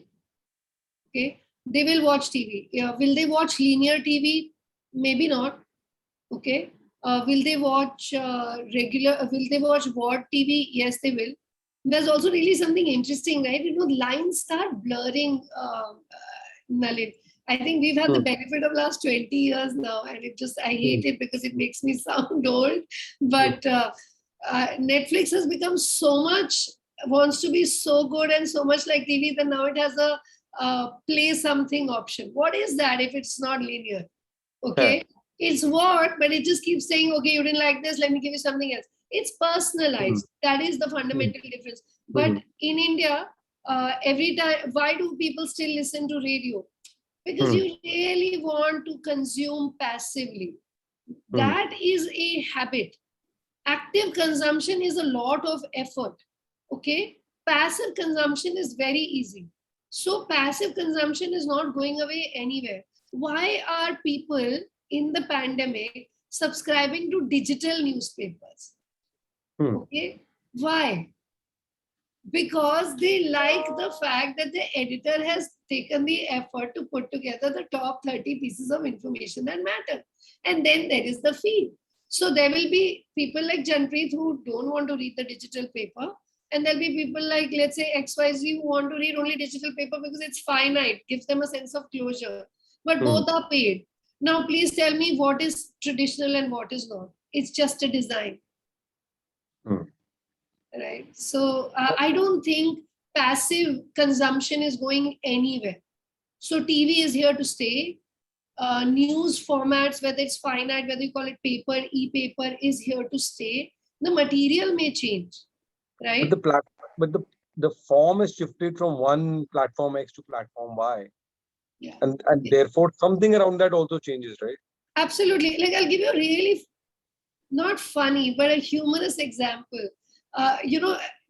[SPEAKER 2] Okay, they will watch TV. Will they watch linear TV? Maybe not. Okay. Will they watch will they watch VOD TV? Yes, they will. There's also really something interesting, right? Lines start blurring, Nalin. I think we've had the benefit of last 20 years now, and I hate it because it makes me sound old. But Netflix has become wants to be so good and so much like TV that now it has a play something option. What is that if it's not linear? Okay. It's what, but it just keeps saying, okay, you didn't like this, let me give you something else. It's personalized. That is the fundamental difference. But in India, every time, why do people still listen to radio? Because you really want to consume passively. That is a habit. Active consumption is a lot of effort. Okay? Passive consumption is very easy. So passive consumption is not going away anywhere. Why are people in the pandemic subscribing to digital newspapers? Okay, why? Because they like the fact that the editor has taken the effort to put together the top 30 pieces of information that matter, and then there is the feed. So there will be people like Janpreet who don't want to read the digital paper, and there'll be people like, let's say, XYZ who want to read only digital paper because it's finite, gives them a sense of closure, but both are paid. Now, please tell me what is traditional and what is not. It's just a design. Right? So I don't think passive consumption is going anywhere. So TV is here to stay. News formats, whether it's finite, whether you call it paper, e-paper, is here to stay. The material may change,
[SPEAKER 1] But
[SPEAKER 2] right?
[SPEAKER 1] the form has shifted from one platform X to platform Y.
[SPEAKER 2] Yeah.
[SPEAKER 1] And therefore something around that also changes, right?
[SPEAKER 2] Absolutely. Like, I'll give you a really not funny, but a humorous example.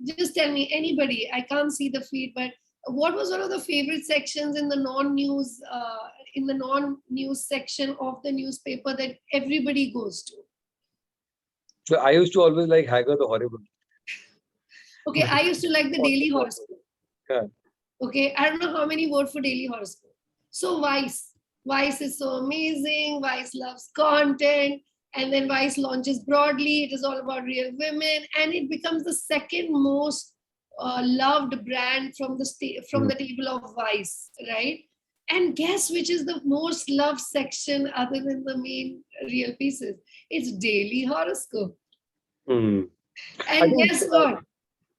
[SPEAKER 2] Just tell me, anybody, I can't see the feed, but what was one of the favorite sections in the non-news section of the newspaper that everybody goes to?
[SPEAKER 1] So I used to always like Hagar the Horrible.
[SPEAKER 2] Okay, I used to like the Daily Horoscope.
[SPEAKER 1] Yeah.
[SPEAKER 2] Okay, I don't know how many vote for Daily Horoscope. So Vice is so amazing. Vice loves content. And then Vice launches broadly. It is all about real women. And it becomes the second most loved brand from the table of Vice, right? And guess which is the most loved section other than the main real pieces? It's Daily Horoscope.
[SPEAKER 1] I
[SPEAKER 2] And
[SPEAKER 1] think,
[SPEAKER 2] guess what?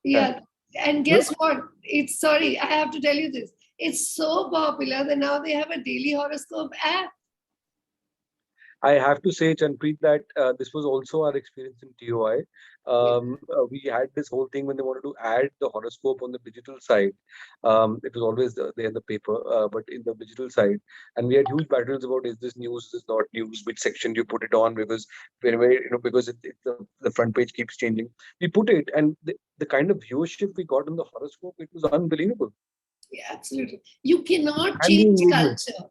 [SPEAKER 1] yeah.
[SPEAKER 2] Yeah. And guess what? It's sorry, I have to tell you this. It's so popular that now they have a Daily Horoscope app.
[SPEAKER 1] I have to say, Chanpreet, that this was also our experience in TOI. We had this whole thing when they wanted to add the horoscope on the digital side. It was always there in the paper, but in the digital side. And we had huge battles about, is this news, is this not news, which section do you put it on, because because the front page keeps changing. We put it, and the kind of viewership we got on the horoscope, it was unbelievable.
[SPEAKER 2] Yeah, absolutely. You cannot
[SPEAKER 1] And the
[SPEAKER 2] change
[SPEAKER 1] engagement.
[SPEAKER 2] culture.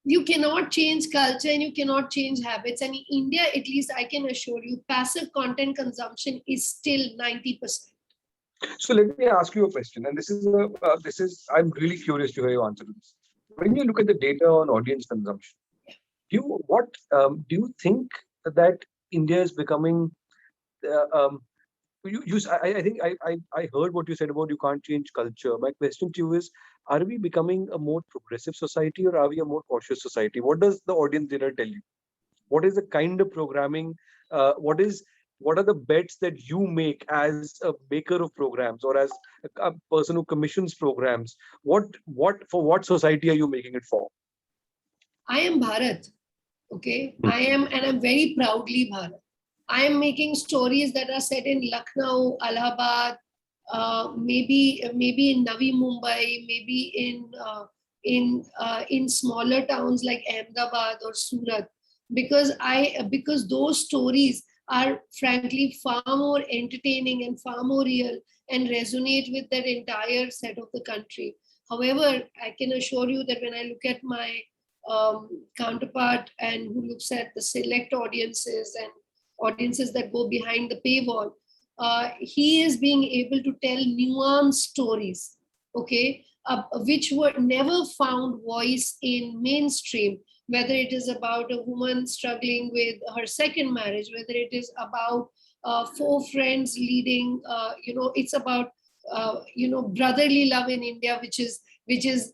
[SPEAKER 2] You cannot change culture and you cannot change habits. And in India, at least I can assure you, passive content consumption is still 90%.
[SPEAKER 1] So let me ask you a question, and I'm really curious to hear your answer to this. When you look at the data on audience consumption, do you think that India is becoming I think I heard what you said about you can't change culture. My question to you is, are we becoming a more progressive society or are we a more cautious society? What does the audience data tell you? What is the kind of programming? What are the bets that you make as a maker of programs or as a person who commissions programs? What society are you making it for?
[SPEAKER 2] I am Bharat. Okay. I'm very proudly Bharat. I am making stories that are set in Lucknow, Allahabad, maybe in Navi Mumbai, maybe in smaller towns like Ahmedabad or Surat, because those stories are frankly far more entertaining and far more real and resonate with that entire set of the country. However, I can assure you that when I look at my counterpart and who looks at the select audiences and audiences that go behind the paywall, he is being able to tell nuanced stories, okay, which were never found voice in mainstream, whether it is about a woman struggling with her second marriage, whether it is about four friends leading, it's about, brotherly love in India, which is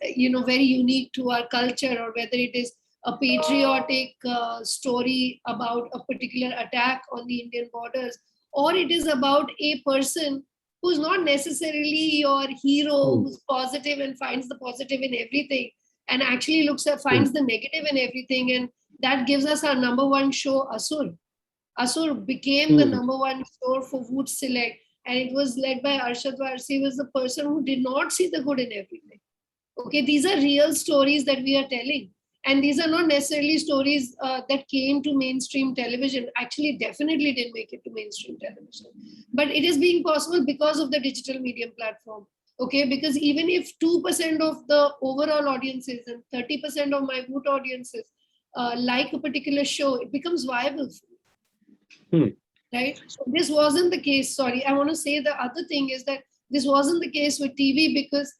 [SPEAKER 2] very unique to our culture, or whether it is a patriotic story about a particular attack on the Indian borders, or it is about a person who's not necessarily your hero, who's positive and finds the positive in everything, and actually finds the negative in everything. And that gives us our number one show, Asur. Asur became the number one show for Woot Select, and it was led by Arshad Varsi, who was the person who did not see the good in everything. Okay, these are real stories that we are telling. And these are not necessarily stories that came to mainstream television. Actually, definitely didn't make it to mainstream television. But it is being possible because of the digital medium platform. Okay, because even if 2% of the overall audiences and 30% of my Woot audiences like a particular show, it becomes viable for me. Right? So this wasn't the case. Sorry, I want to say the other thing is that this wasn't the case with TV, because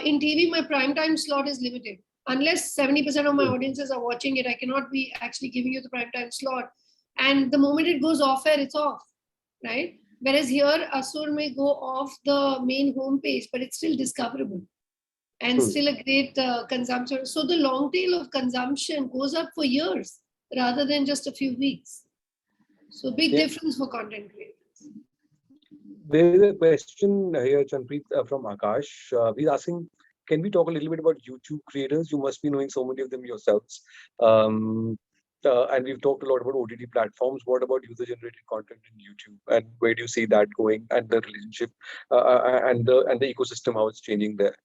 [SPEAKER 2] in TV, my prime time slot is limited. Unless 70% of my audiences are watching it, I cannot be actually giving you the prime time slot. And the moment it goes off air, it's off, right? Whereas here, Asur may go off the main homepage, but it's still discoverable and still a great consumption. So the long tail of consumption goes up for years rather than just a few weeks. So big difference for content creators.
[SPEAKER 1] There is a question here, Chanpreet, from Akash. He's asking, can we talk a little bit about YouTube creators? You must be knowing so many of them yourselves. And we've talked a lot about OTT platforms. What about user-generated content in YouTube, and where do you see that going, and the relationship, and the ecosystem, how it's changing there?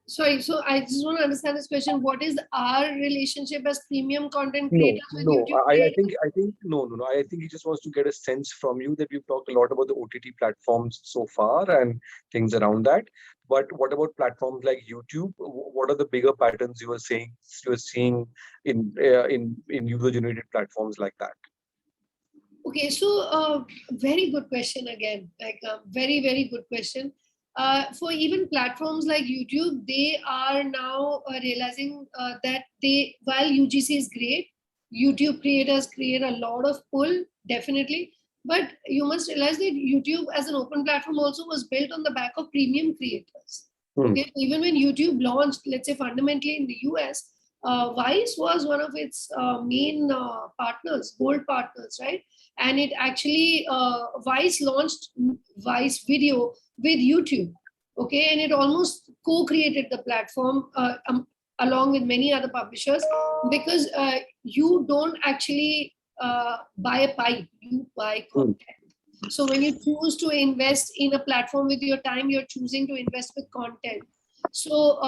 [SPEAKER 2] Sorry, so I just want to understand this question. What is our relationship as premium content
[SPEAKER 1] No,
[SPEAKER 2] creators with
[SPEAKER 1] no.
[SPEAKER 2] YouTube
[SPEAKER 1] I
[SPEAKER 2] creators?
[SPEAKER 1] think no, no, no. I think he just wants to get a sense from you that we've talked a lot about the OTT platforms so far and things around that. But what about platforms like YouTube? What are the bigger patterns you are seeing in user-generated platforms like that?
[SPEAKER 2] Okay, so very good question again. Like a very, very good question. For even platforms like YouTube, they are now realizing that while UGC is great, YouTube creators create a lot of pull, definitely. But you must realize that YouTube as an open platform also was built on the back of premium creators. Okay, even when YouTube launched, let's say fundamentally in the US, Vice was one of its main partners, gold partners, right? And it actually, Vice launched Vice Video with YouTube, okay? And it almost co-created the platform along with many other publishers, because you don't actually buy a pipe, you buy content. So when you choose to invest in a platform with your time, you're choosing to invest with content. So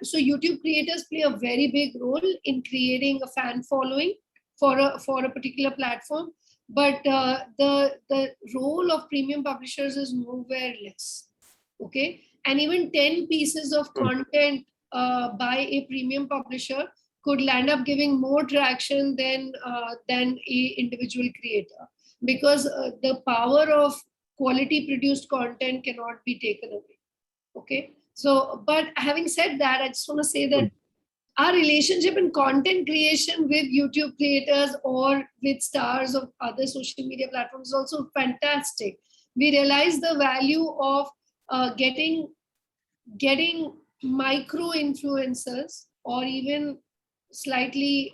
[SPEAKER 2] so YouTube creators play a very big role in creating a fan following for a particular platform. But the role of premium publishers is nowhere less. Okay, and even 10 pieces of content by a premium publisher could land up giving more traction than a individual creator, because the power of quality produced content cannot be taken away. Okay, so but having said that, I just want to say that our relationship in content creation with YouTube creators or with stars of other social media platforms is also fantastic. We realize the value of getting micro influencers or even slightly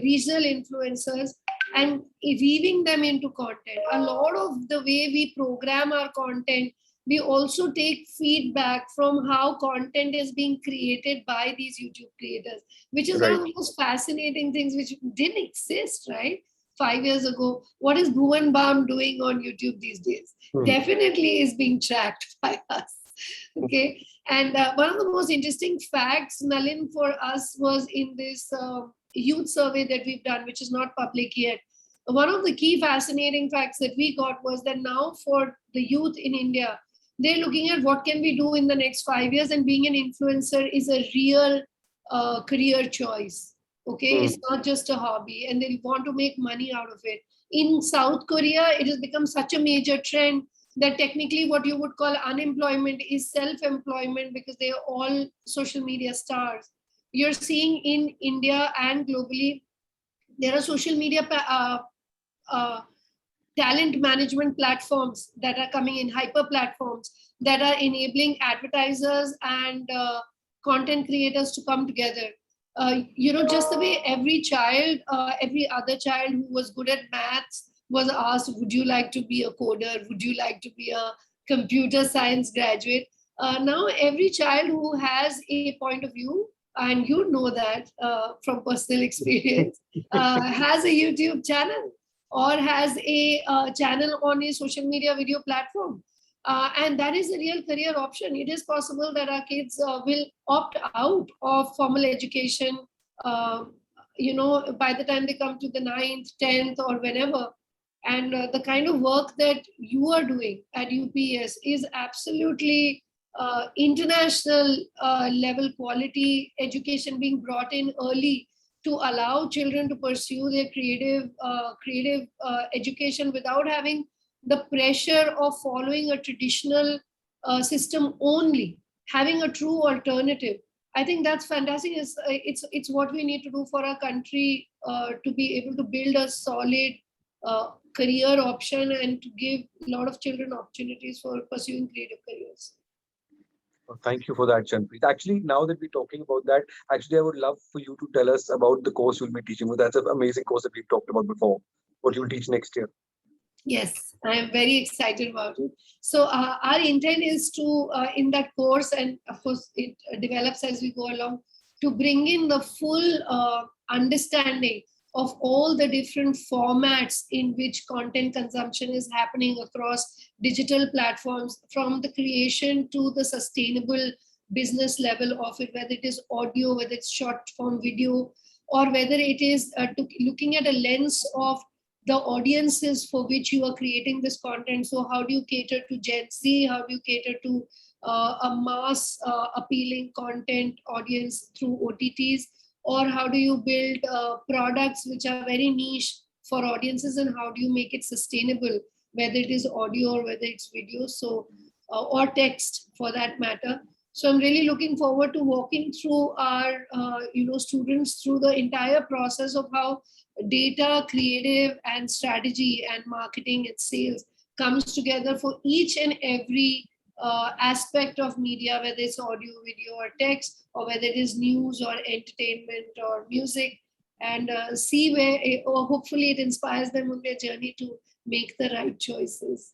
[SPEAKER 2] regional influencers and weaving them into content. A lot of the way we program our content, we also take feedback from how content is being created by these YouTube creators, which is one of the most fascinating things which didn't exist, right? 5 years ago. What is Bhuvan Bam doing on YouTube these days? Definitely is being tracked by us. Okay. And one of the most interesting facts, Nalin, for us was in this youth survey that we've done, which is not public yet. One of the key fascinating facts that we got was that now for the youth in India, they're looking at what can we do in the next 5 years, and being an influencer is a real career choice. Okay, it's not just a hobby, and they want to make money out of it. In South Korea, it has become such a major trend that technically what you would call unemployment is self-employment, because they are all social media stars. You're seeing in India and globally, there are social media talent management platforms that are coming in, hyper platforms that are enabling advertisers and content creators to come together. Just the way every other child who was good at maths was asked, would you like to be a coder? Would you like to be a computer science graduate? Now every child who has a point of view, and you know that from personal experience, has a YouTube channel or has a channel on a social media video platform. And that is a real career option. It is possible that our kids will opt out of formal education, by the time they come to the 9th, 10th, or whenever. And the kind of work that you are doing at UPS is absolutely international level quality education being brought in early to allow children to pursue their creative education without having the pressure of following a traditional system only, having a true alternative. I think that's fantastic. It's what we need to do for our country to be able to build a solid career option and to give a lot of children opportunities for pursuing creative careers.
[SPEAKER 1] Thank you for that, Chanpreet. Actually, now that we're talking about that, actually, I would love for you to tell us about the course you'll be teaching. That's an amazing course that we've talked about before. What you'll teach next year.
[SPEAKER 2] Yes, I am very excited about it. So our intent is to, in that course, and of course it develops as we go along, to bring in the full understanding of all the different formats in which content consumption is happening across digital platforms, from the creation to the sustainable business level of it, whether it is audio, whether it's short form video, or whether it is looking at a lens of the audiences for which you are creating this content. So how do you cater to Gen Z? How do you cater to a mass appealing content audience through OTTs? Or how do you build products which are very niche for audiences, and how do you make it sustainable, whether it is audio or whether it's video, so or text for that matter. So I'm really looking forward to walking through our students through the entire process of how data, creative, and strategy and marketing and sales comes together for each and every aspect of media, whether it's audio, video, or text, or whether it is news or entertainment or music, and see where, or hopefully it inspires them on their journey to make the right choices.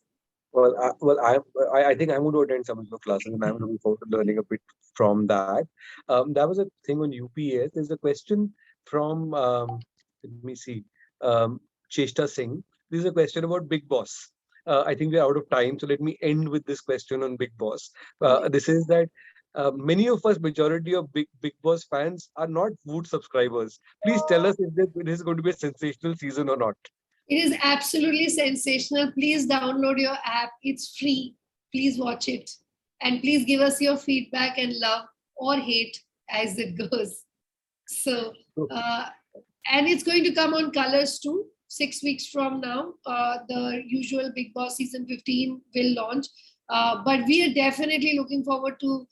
[SPEAKER 1] I think I'm going to attend some of your classes, and I'm looking forward to learning a bit from that. That was a thing on UPS. There's a question from, let me see, Cheshta Singh. This is a question about Bigg Boss. I think we're out of time, so let me end with this question on Bigg Boss. This is that many of us, majority of Bigg Boss fans, are not Voot subscribers. Please tell us if this is going to be a sensational season or not.
[SPEAKER 2] It is absolutely sensational. Please download your app. It's free. Please watch it. And please give us your feedback and love or hate as it goes. So, and it's going to come on Colors too. 6 weeks from now, the usual Bigg Boss season 15 will launch. But we are definitely looking forward to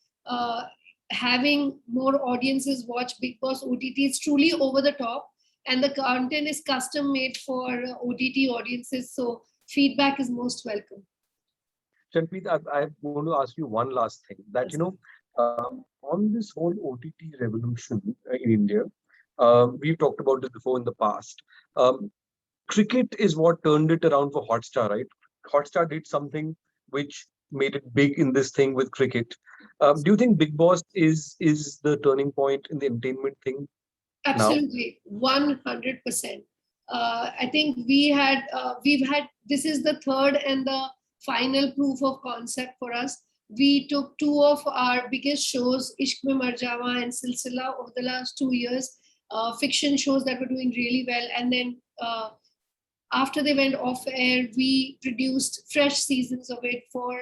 [SPEAKER 2] having more audiences watch Bigg Boss OTT. It's truly over the top, and the content is custom made for OTT audiences. So feedback is most welcome.
[SPEAKER 1] Chanpreet, I want to ask you one last thing. That, on this whole OTT revolution in India, we've talked about this before in the past. Cricket is what turned it around for Hotstar, right? Hotstar did something which made it big in this thing with cricket. Do you think Bigg Boss is the turning point in the entertainment thing?
[SPEAKER 2] Absolutely, 100%. I think we've had, this is the third and the final proof of concept for us. We took two of our biggest shows, Ishq Mein Mar Jawa and Silsila, over the last 2 years, fiction shows that were doing really well. And then after they went off air, we produced fresh seasons of it for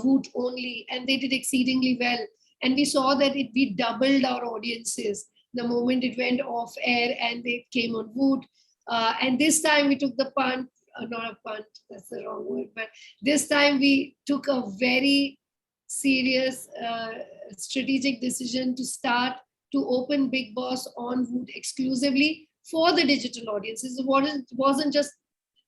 [SPEAKER 2] Voot only, and they did exceedingly well. And we saw that we doubled our audiences the moment it went off air and they came on Voot. And this time we took the punt, not a punt, that's the wrong word, but this time we took a very serious strategic decision to open Bigg Boss on Voot exclusively for the digital audiences. It wasn't just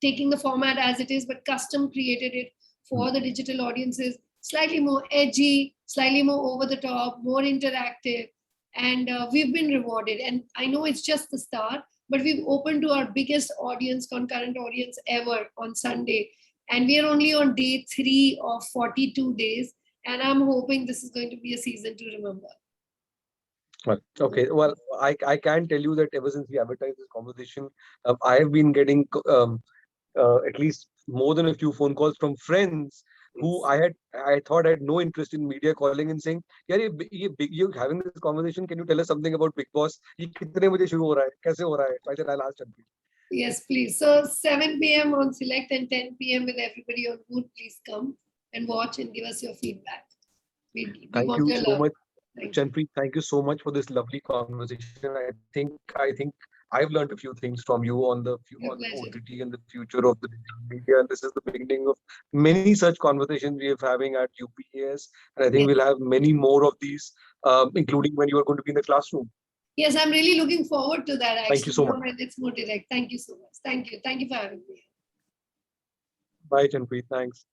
[SPEAKER 2] taking the format as it is, but custom created it for the digital audiences, slightly more edgy, slightly more over the top, more interactive. And we've been rewarded. And I know it's just the start, but we've opened to our biggest audience, concurrent audience ever on Sunday. And we are only on day 3 of 42 days. And I'm hoping this is going to be a season to remember.
[SPEAKER 1] Well, okay. Well, I can tell you that ever since we advertised this conversation, I have been getting at least more than a few phone calls from friends who I thought had no interest in media, calling and saying, you're having this conversation, can you tell us something about Bigg Boss? So I said, I'll ask Chanpreet.
[SPEAKER 2] Yes, please. So 7 p.m. on Select and 10 p.m. with everybody on Voot. Please come and watch and give us your feedback.
[SPEAKER 1] Thank you so much, Chanpreet. Thank you so much for this lovely conversation. I think I've learned a few things from you on the OTT and the future of the digital media. And this is the beginning of many such conversations we are having at UPS. And I think we'll have many more of these, including when you are going to be in the classroom.
[SPEAKER 2] Yes, I'm really looking forward to that. Actually.
[SPEAKER 1] Thank you so much.
[SPEAKER 2] It's more direct. Thank you so much. Thank you. Thank you for having me.
[SPEAKER 1] Bye, Chanpreet. Thanks.